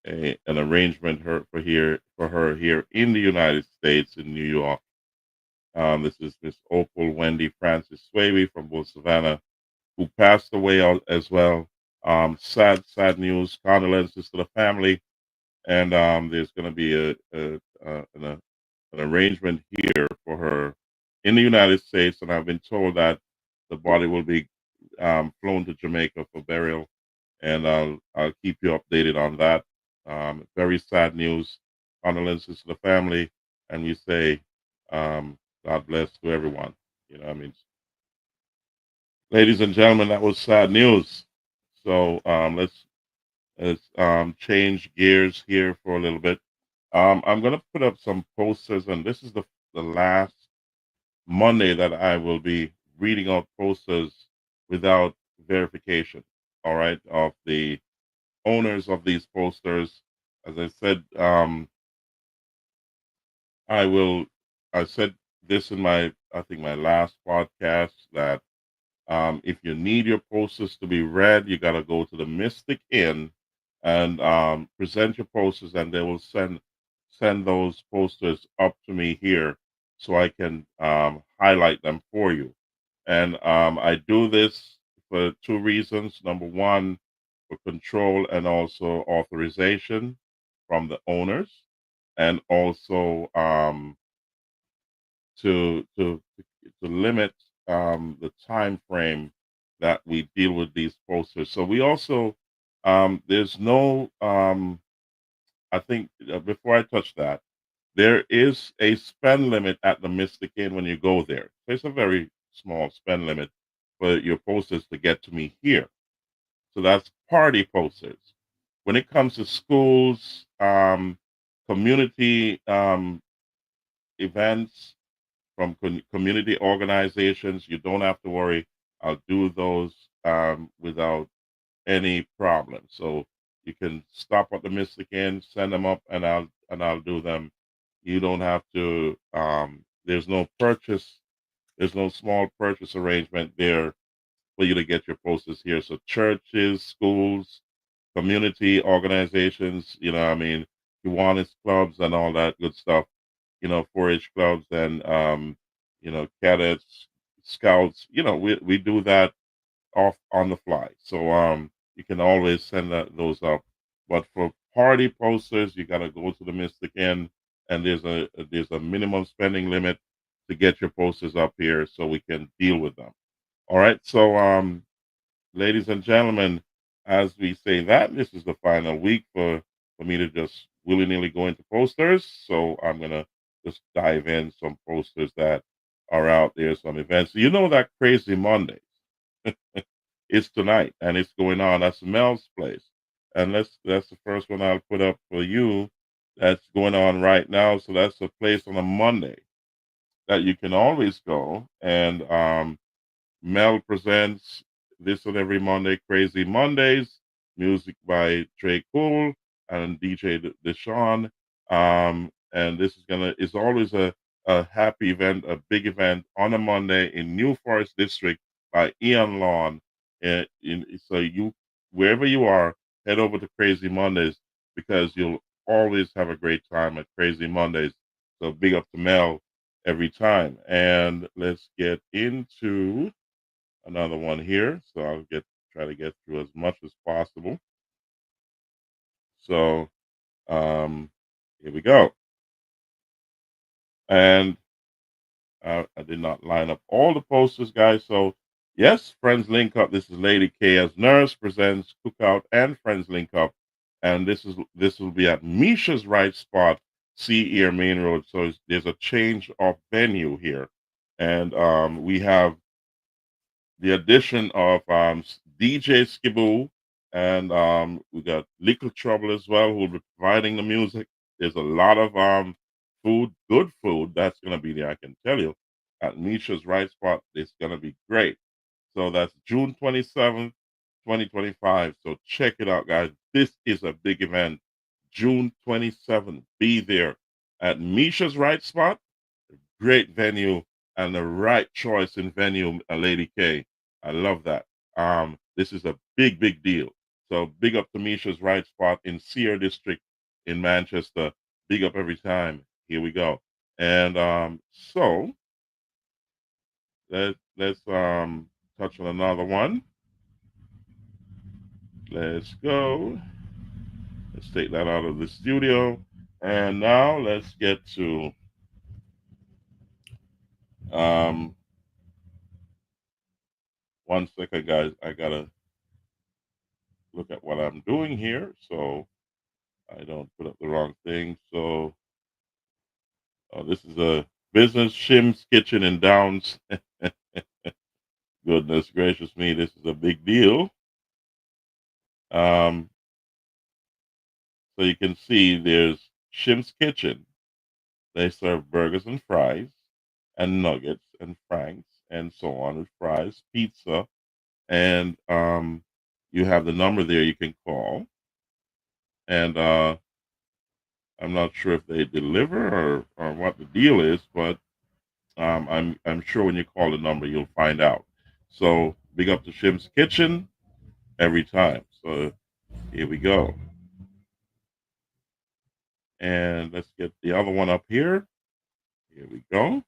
an arrangement for her here in the United States in New York. This is Miss Opal Wendy Francis Swaby from Bull Savannah, who passed away as well. Sad news. Condolences to the family. And there's going to be an arrangement here for her in the United States. And I've been told that the body will be flown to Jamaica for burial. And I'll keep you updated on that. Very sad news. Condolences to the family. And we say, God bless to everyone. You know what I mean? Ladies and gentlemen, that was sad news. So let's change gears here for a little bit. I'm gonna put up some posters, and this is the last Monday that I will be reading out posters without verification. All right, of the owners of these posters. As I said, I said this in I think my last podcast, that if you need your posters to be read, you got to go to the Mystic Inn and present your posters, and they will send those posters up to me here so I can highlight them for you. And I do this for two reasons. Number one, for control and also authorization from the owners, and also to limit the time frame that we deal with these posters. So we also there's no I think before I touch that, there is a spend limit at the Mystic Inn when you go there. So it's a very small spend limit for your posters to get to me here. So that's party posters. When it comes to schools, community events from community organizations, you don't have to worry. I'll do those without any problem. So you can stop at the Mystic Inn, send them up, and I'll do them. You don't have to. There's no purchase. There's no small purchase arrangement there for you to get your posters here. So churches, schools, community organizations, I mean, Kiwanis clubs and all that good stuff, 4-H clubs and, cadets, scouts, we do that off on the fly. So you can always send those up. But for party posters, you got to go to the Mystic Inn, and there's a minimum spending limit to get your posters up here so we can deal with them. All right. So ladies and gentlemen, as we say that, this is the final week for me to just willy-nilly go into posters. So I'm gonna just dive in some posters that are out there, some events. You know that Crazy Mondays. It's tonight and it's going on. That's Mel's place. And that's the first one I'll put up for you. That's going on right now. So that's a place on a Monday that you can always go. And Mel presents this and every Monday, Crazy Mondays, music by Trey Cool and DJ Deshawn. And this is always a happy event, a big event on a Monday in New Forest District by Ian Lawn. So wherever you are, head over to Crazy Mondays because you'll always have a great time at Crazy Mondays. So big up to Mel every time. And let's get into another one here. So I'll try to get through as much as possible. So here we go. And I did not line up all the posters, guys. So yes, Friends Link Up. This is Lady K as Nurse presents Cookout and Friends Link Up. And this will be at Misha's Right Spot, Sea Air Main Road. So there's a change of venue here. And we have the addition of DJ Skiboo, and we got Little Trouble as well, who will be providing the music. There's a lot of food, good food that's going to be there, I can tell you. At Misha's Right Spot, it's going to be great. So that's June 27th, 2025. So check it out, guys. This is a big event. June 27th. Be there at Misha's Right Spot. Great venue and the right choice in venue, Lady K. I love that. This is a big, big deal. So big up to Misha's Right Spot in Sear District in Manchester. Big up every time. Here we go. And so let's touch on another one. Let's go. Let's take that out of the studio. And now let's get to one second, guys. I gotta look at what I'm doing here so I don't put up the wrong thing. So this is a business, Shim's Kitchen in Downs. Goodness gracious me, this is a big deal. So you can see there's Shim's Kitchen. They serve burgers and fries and nuggets and franks and so on with fries, pizza, and you have the number there you can call. And I'm not sure if they deliver or what the deal is, but I'm sure when you call the number you'll find out. So big up to Shim's Kitchen every time. So here we go. And let's get the other one up here. Here we go.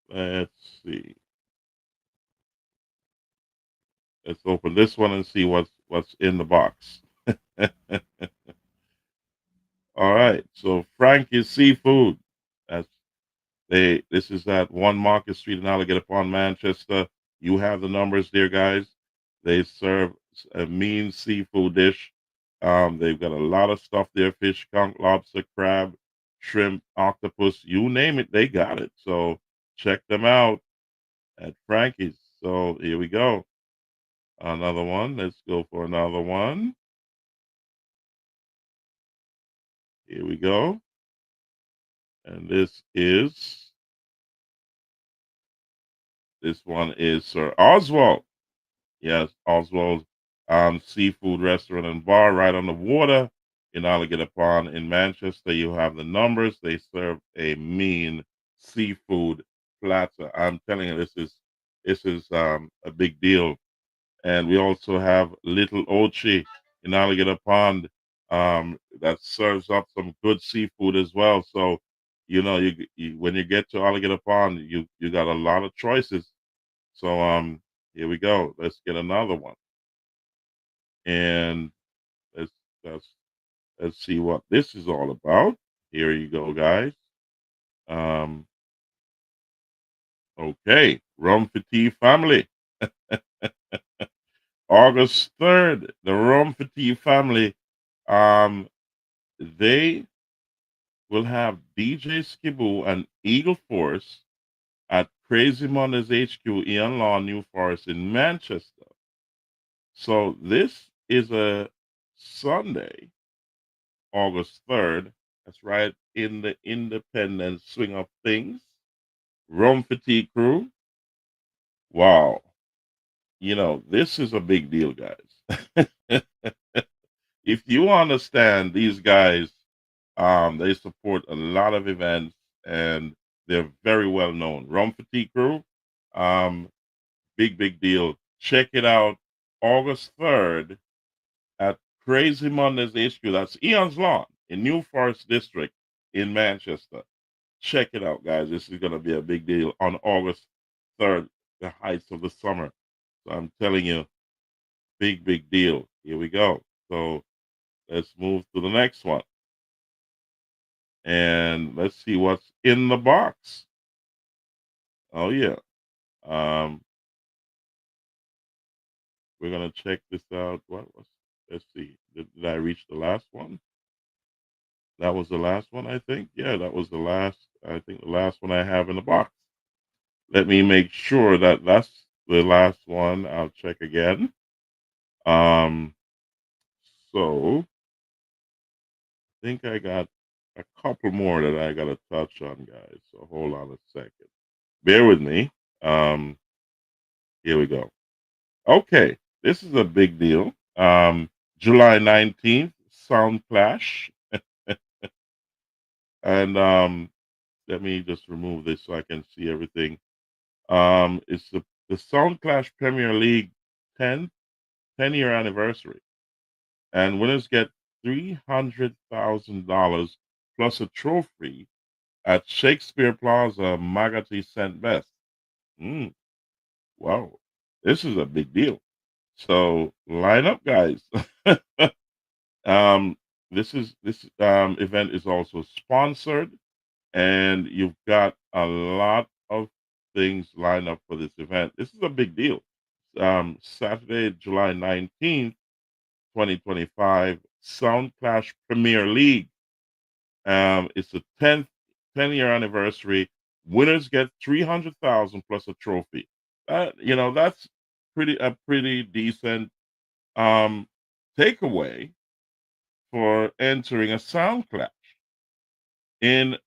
Let's see. Let's open this one and see what's in the box. All right. So Frankie's Seafood. That's this is at 1 Market Street in Alligator Pond, Manchester. You have the numbers there, guys. They serve a mean seafood dish. They've got a lot of stuff there: fish, conch, lobster, crab, shrimp, octopus, you name it, they got it. So check them out at Frankie's. So here we go. Another one. Let's go for another one. Here we go. And this one is Sir Oswald. Yes, Oswald Seafood Restaurant and Bar right on the water in Alligator Pond in Manchester. You have the numbers. They serve a mean seafood platter. I'm telling you, this is a big deal. And we also have Little Ochi in Alligator Pond that serves up some good seafood as well. So, you know, you when you get to Alligator Pond, you got a lot of choices. So here we go. Let's get another one. And let's let's let's see what this is all about. Here you go, guys. Um okay, Rum for Tea family. August 3rd, the Rum for Tea family, they will have DJ Skiboo and Eagle Force at Crazy Mondays HQ, Ian Law, New Forest in Manchester. So this is a Sunday, August 3rd. That's right in the independent swing of things. Rum for Tea crew. Wow. You know, this is a big deal, guys. If you understand, these guys, they support a lot of events and they're very well known. Rum for Tea crew, big deal. Check it out, August 3rd at Crazy Mondays HQ. That's Ian's Lawn in New Forest District in Manchester. Check it out, guys. This is going to be a big deal on August 3rd, the heights of the summer. So I'm telling you, big deal. Here we go. So let's move to the next one. And let's see what's in the box. Oh, yeah. We're going to check this out. Let's see. Did I reach the last one? That was the last one, I think. Yeah, that was the last, I think the last one I have in the box. Let me make sure that that's the last one. I'll check again. So I think I got a couple more that I got to touch on, guys. So hold on a second. Bear with me. Here we go. Okay, this is a big deal. July 19th, Sound Clash. And let me just remove this so I can see everything. It's the Sound Clash Premier League 10-year anniversary. And winners get $300,000 plus a trophy at Shakespeare Plaza, Magati St. Beth. Wow, this is a big deal. So line up, guys. This event is also sponsored, and you've got a lot of things lined up for this event. This is a big deal. Saturday, July 19th, 2025, Sound Clash Premier League. It's the 10-year anniversary. Winners get $300,000 plus a trophy. You know, that's pretty decent takeaway for entering a sound clash and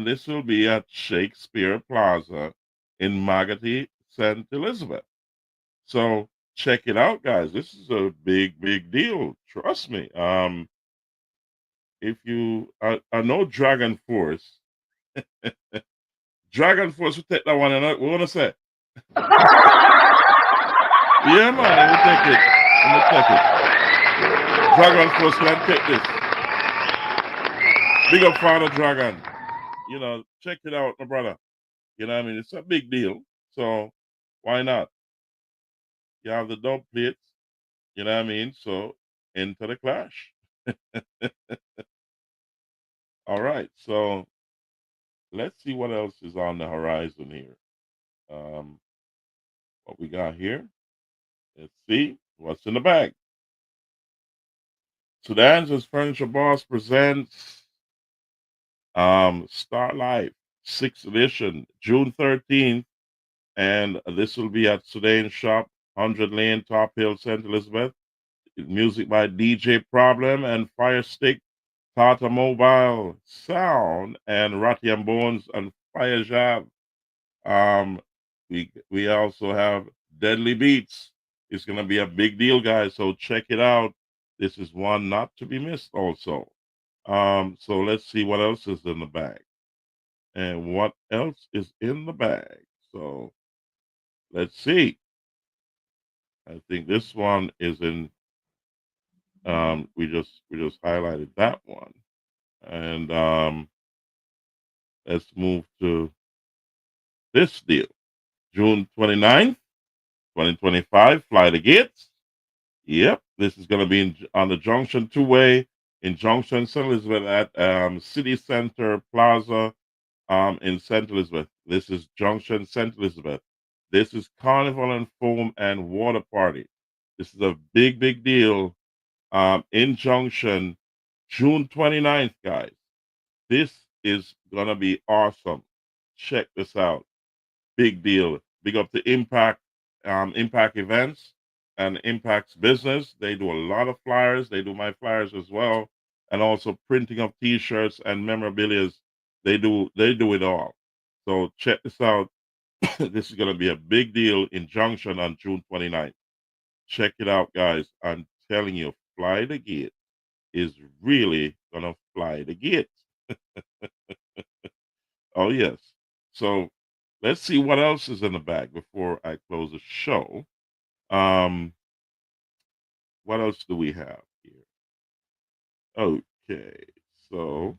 this will be at Shakespeare Plaza in Magotty, St. Elizabeth. So check it out, guys. This is a big deal. Trust me. If you I know Dragon Force. Dragon Force will take that one and we wanna say. Yeah, man, let me take it. Let me take it. Dragon Force can take this. Big up Father Dragon. You know, check it out, my brother. You know what I mean? It's a big deal. So why not? You have the dub plates, you know what I mean? So into the clash. All right. So let's see what else is on the horizon here. What we got here. Let's see what's in the bag. Sudan's Furniture Boss presents Star Life 6th edition, June 13th. And this will be at Sudan Shop, 100 Lane, Top Hill, St. Elizabeth. Music by DJ Problem and Fire Stick, Tata Mobile Sound, and Ratty and Bones and Fire Jab. We also have Deadly Beats. It's gonna be a big deal, guys. So check it out. This is one not to be missed. Also, so let's see what else is in the bag, and what else is in the bag. So let's see. I think this one is in. We just highlighted that one, and let's move to this deal. June 29th, 2025. Fly the gates. Yep, this is going to be on the Junction 2-way in Junction St. Elizabeth at City Center Plaza in St. Elizabeth. This is Junction St. Elizabeth. This is Carnival and Foam and Water Party. This is a big deal in Junction, June 29th, guys. This is going to be awesome. Check this out. Big deal. Big up to Impact Events and Impact's business. They do a lot of flyers. They do my flyers as well, and also printing of T-shirts and memorabilia. They do it all. So check this out. This is going to be a big deal in Junction on June 29th. Check it out, guys. I'm telling you, Fly the Gate is really going to fly the gate. Oh, yes. So let's see what else is in the bag before I close the show. What else do we have here? Okay, so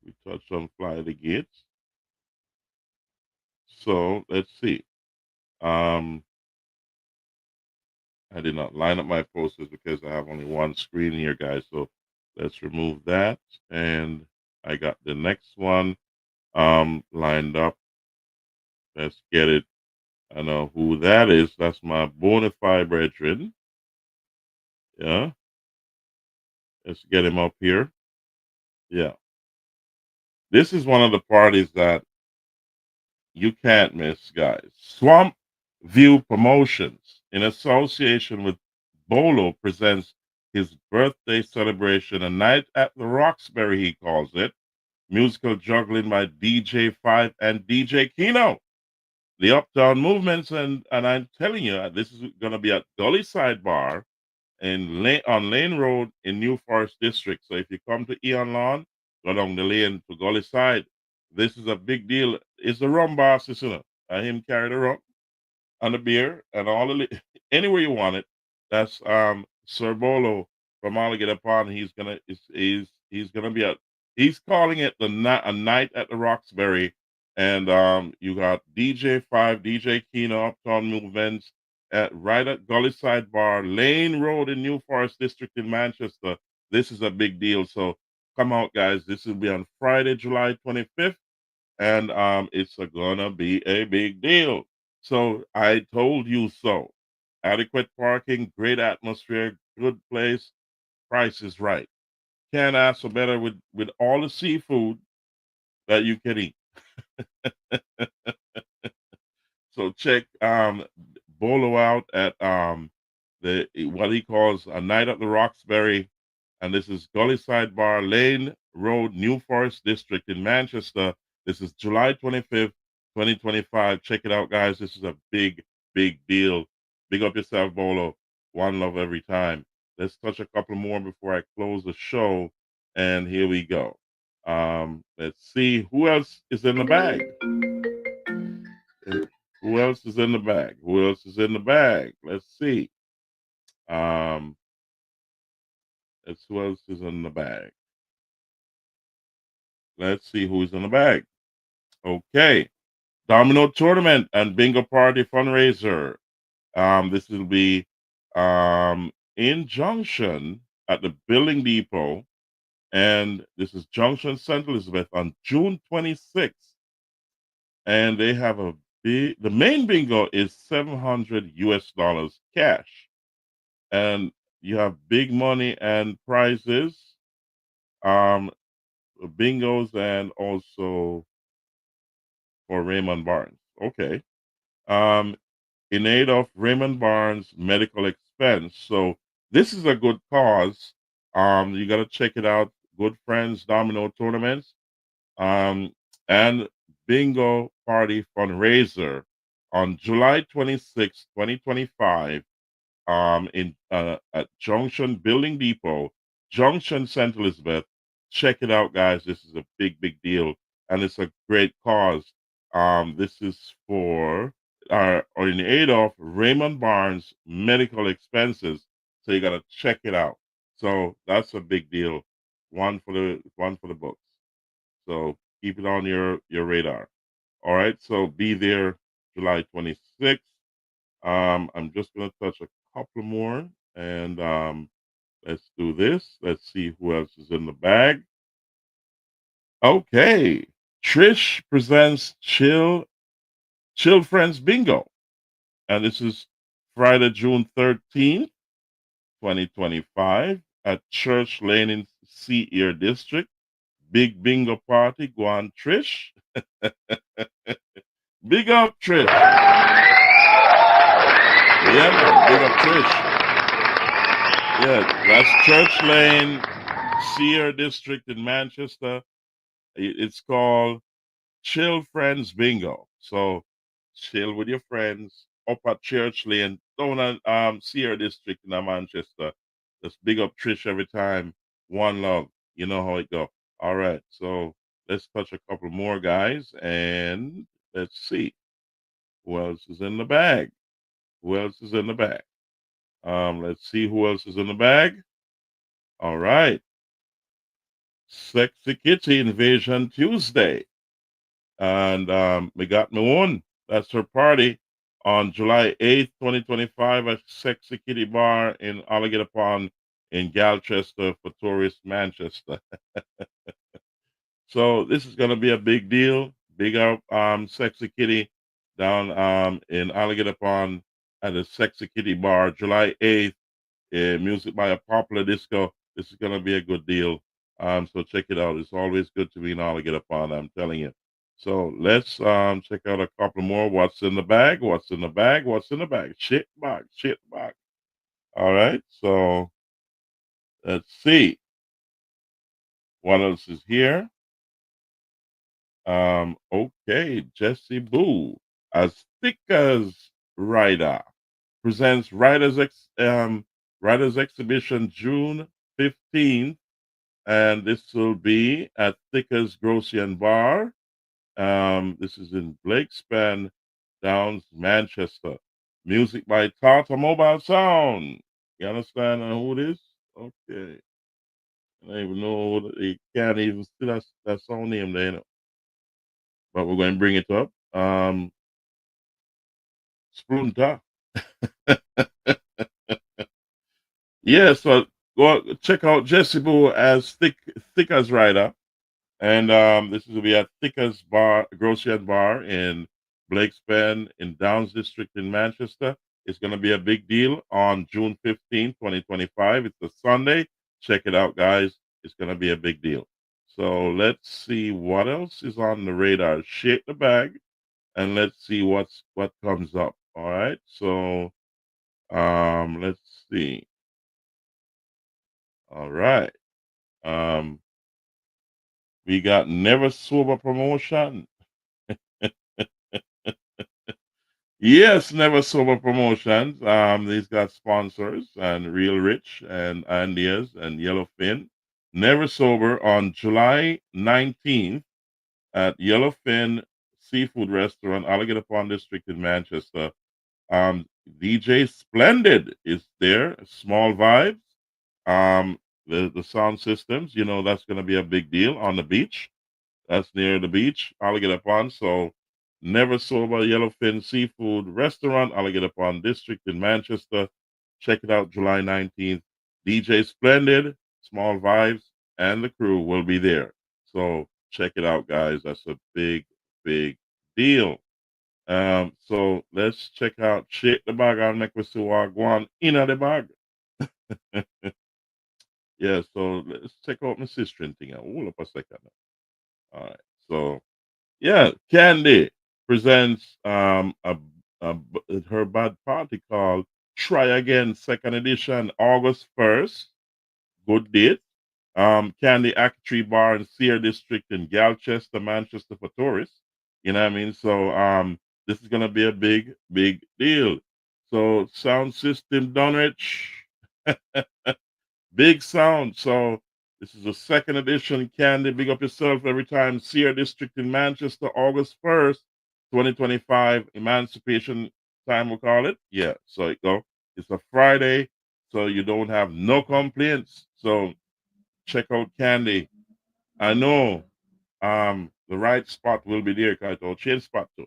we touched on Fly the Gates. So let's see. I did not line up my posters because I have only one screen here, guys. So let's remove that. And I got the next one lined up. Let's get it. I know who that is. That's my bona fide brethren. Yeah. Let's get him up here. Yeah. This is one of the parties that you can't miss, guys. Swamp View Promotions, in association with Bolo, presents his birthday celebration, a night at the Roxbury, he calls it. Musical juggling by DJ Five and DJ Kino. The Uptown Movements, and I'm telling you, this is going to be at Gully Side Bar on Lane Road in New Forest District. So if you come to Eon Lawn, go down the lane to Gully Side. This is a big deal. It's the rum boss, you know. Him carry the rum and the beer and all the anywhere you want it. That's Sir Bolo from Alligator Pond. He's gonna be he's calling it a night at the Roxbury. And you got DJ Five, DJ Kino, Uptown Movements, right at Gully Side Bar, Lane Road in New Forest District in Manchester. This is a big deal. So come out, guys. This will be on Friday, July 25th. And it's gonna be a big deal. So I told you so. Adequate parking, great atmosphere, good place, price is right. Can't ask for better with all the seafood that you can eat. So check bolo out at the what he calls a night at the Roxbury, and this is Gully Side Bar, Lane Road, New Forest District in Manchester. This is July 25th, 2025. Check it out, guys. This is a big, big deal. Big up yourself, Bolo. One love every time. Let's touch a couple more before I close the show. And here we go. Let's see who else is in the bag. Who else is in the bag? Who else is in the bag? Let's see. Let's who else is in the bag. Let's see who's in the bag. Okay. Domino Tournament and Bingo Party Fundraiser. This will be in Junction at the Building Depot. And this is Junction St. Elizabeth on June 26th. And they have the main bingo is $700 cash. And you have big money and prizes, bingos, and also for Raymond Barnes. Okay. In aid of Raymond Barnes medical expense. So this is a good cause. You got to check it out. Good Friends Domino Tournaments, and Bingo Party Fundraiser on July 26, 2025, in at Junction Building Depot, Junction St. Elizabeth. Check it out, guys. This is a big, big deal, and it's a great cause. This is for or in aid of Raymond Barnes medical expenses. So you got to check it out. So that's a big deal. One for the books. So keep it on your radar. All right. So be there July 26th. I'm just gonna touch a couple more, and let's do this. Let's see who else is in the bag. Okay. Trish presents Chill Friends Bingo. And this is Friday, June 13th, 2025 at Church Lane in Sea Air District. Big bingo party. Go on, Trish. Big up, Trish. Yeah, man. Big up, Trish. Yeah, that's Church Lane, Sea Air District in Manchester. It's called Chill Friends Bingo. So chill with your friends up at Church Lane, down at Sierra District in Manchester. Just big up Trish every time. One love. You know how it go. All right. So let's touch a couple more guys, and let's see who else is in the bag. Who else is in the bag? Let's see who else is in the bag. All right. Sexy Kitty Invasion Tuesday. And we got me one. That's her party on July 8th, 2025 at Sexy Kitty Bar in Alligator Pond in Galchester for tourist Manchester. So this is going to be a big deal. Big up Sexy Kitty down in Alligator Pond at the Sexy Kitty Bar, July 8th. Music by a popular disco. This is going to be a good deal. So check it out. It's always good to be in Alligator Pond, I'm telling you. So let's check out a couple more. What's in the bag? What's in the bag? What's in the bag? Shit bag. Shit bag. All right. So let's see. What else is here? Okay. Jesse Boo as Thickers Rider presents Riders Exhibition June 15th. And this will be at Thickers Grocery and Bar. This is in Blakespan, Downs, Manchester. Music by Tata Mobile Sound. You understand who it is? Okay. I don't even know. They can't even see that song name there. But we're going to bring it up. Splunta. Yeah, so go check out Jesse Boo as Thickers Rider. And this will be at Thickers Bar, Grocery and Bar in Blakespan in Downs District in Manchester. It's going to be a big deal on June 15, 2025. It's a Sunday. Check it out, guys. It's going to be a big deal. So let's see what else is on the radar. Shake the bag, and let's see what comes up. All right. So let's see. All right. Um, we got Never Sober Promotion. Yes, Never Sober Promotions. These got sponsors and Real Rich and Andias and Yellowfin. Never Sober on July 19th at Yellowfin Seafood Restaurant, Alligator Pond District in Manchester. DJ Splendid is there. Small Vibes. The sound systems, that's going to be a big deal on the beach. That's near the beach, Alligator Pond. So, Never Sober Yellowfin Seafood Restaurant, Alligator Pond District in Manchester. Check it out July 19th. DJ Splendid, Small Vibes, and the crew will be there. So, check it out, guys. That's a big, big deal. So let's check out Shake the Bag and make we see what go on in the bag. Yeah, so let's check out my sister and thing. Hold up a second. All right. So yeah, Candy presents her bad party called Try Again Second Edition, August 1st. Good date. Candy Tree Bar in Sear District in Galchester, Manchester for tourists. You know what I mean? So this is gonna be a big, big deal. So sound system Dunwich. Big sound. So this is the second edition. Candy, big up yourself every time. Sear District in Manchester, August 1st, 2025. Emancipation time, we'll call it. Yeah, so it go. It's a Friday, so you don't have no complaints. So check out Candy. I know the right spot will be there because I'll change spot too.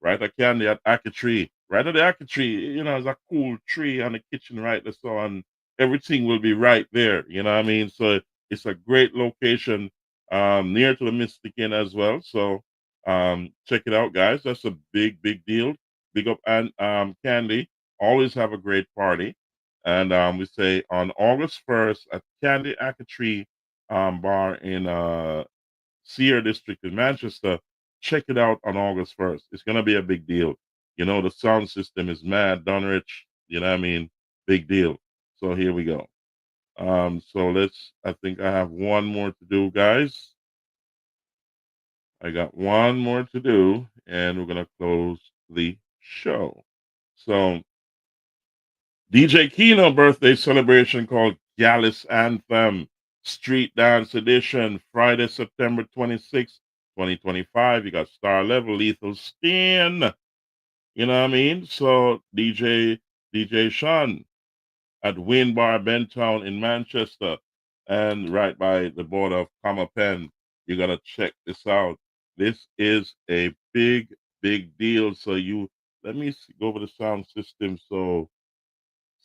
Right at Candy at Ackee Tree. Right at the Ackee Tree, there's a cool tree on the kitchen right there. So and everything will be right there. You know what I mean? So it's a great location near to the Mystic Inn as well. So check it out, guys. That's a big, big deal. Big up and Candy. Always have a great party. And we say on August 1st at Candy Ackee Tree bar in Sear District in Manchester. Check it out on August 1st. It's going to be a big deal. The sound system is mad, Dunrich. You know what I mean? Big deal. So here we go. So I think I have one more to do, guys. I got one more to do, and we're going to close the show. So, DJ Kino birthday celebration called Gallus Anthem Street Dance Edition, Friday, September 26th, 2025. You got Star Level, Lethal Steen. You know what I mean? So DJ Sean at Win Bar Bentown in Manchester and right by the border of Comma Pen. You gotta check this out. This is a big, big deal. So let me go over the sound system. So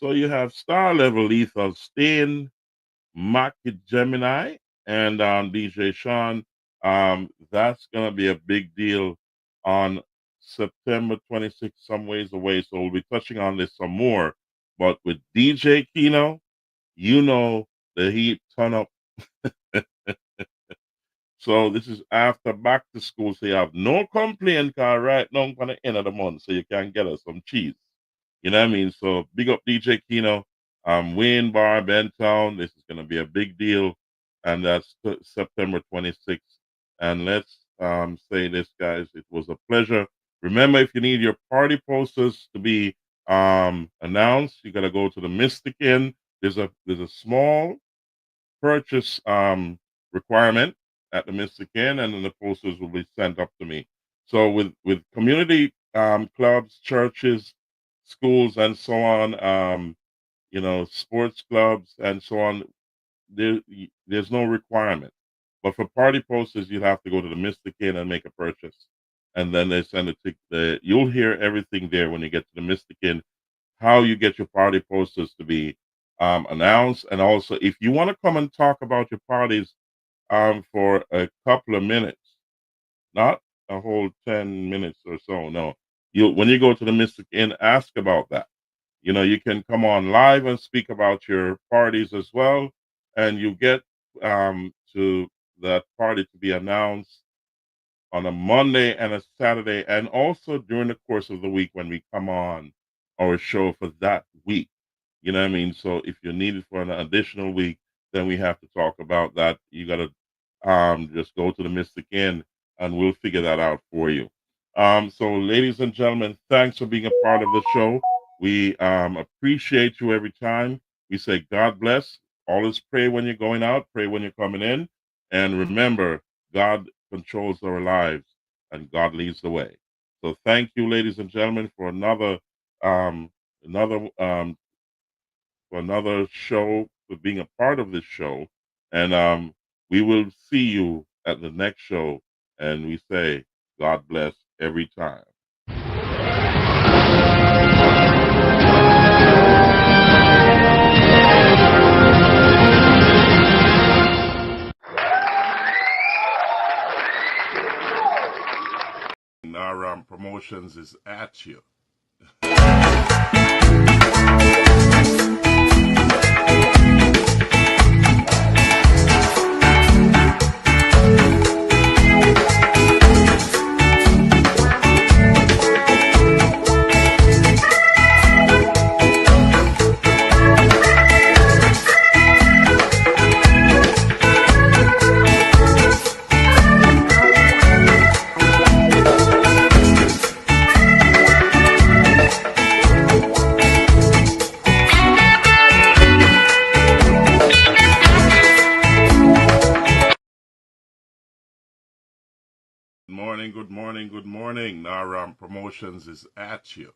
you have Star Level, Lethal Steen, Mac Gemini, and DJ Sean. That's gonna be a big deal on September 26th, some ways away. So we'll be touching on this some more. But with DJ Kino, the heat turn up. So this is after back to school. So you have no complaint, cause right now I'm gonna end of the month, so you can get us some cheese. You know what I mean? So big up DJ Kino. Wayne Bar, Bentown. This is gonna be a big deal. And that's September 26th. And let's say this, guys. It was a pleasure. Remember, if you need your party posters to be announced, you gotta go to the Mystic Inn. There's a small purchase requirement at the Mystic Inn, and then the posters will be sent up to me. So with community clubs, churches, schools, and so on, sports clubs and so on, there's no requirement. But for party posters, you have to go to the Mystic Inn and make a purchase, and then they send it to you'll hear everything there when you get to the Mystic Inn, how you get your party posters to be announced, and also if you want to come and talk about your parties for a couple of minutes, not a whole 10 minutes or so. No, when you go to the Mystic Inn, ask about that. You can come on live and speak about your parties as well, and you get to that party to be announced on a Monday and a Saturday, and also during the course of the week when we come on our show for that week. You know what I mean? So if you need it for an additional week, then we have to talk about that. You got to just go to the Mystic Inn and we'll figure that out for you. So ladies and gentlemen, thanks for being a part of the show. We appreciate you every time. We say God bless. Always pray when you're going out, pray when you're coming in. And remember, God controls our lives and God leads the way. So thank you, ladies and gentlemen, for another show, for being a part of this show. And we will see you at the next show. And we say, God bless every time. RAMP Promotions is at you. Good morning. RAMP Promotions is at you.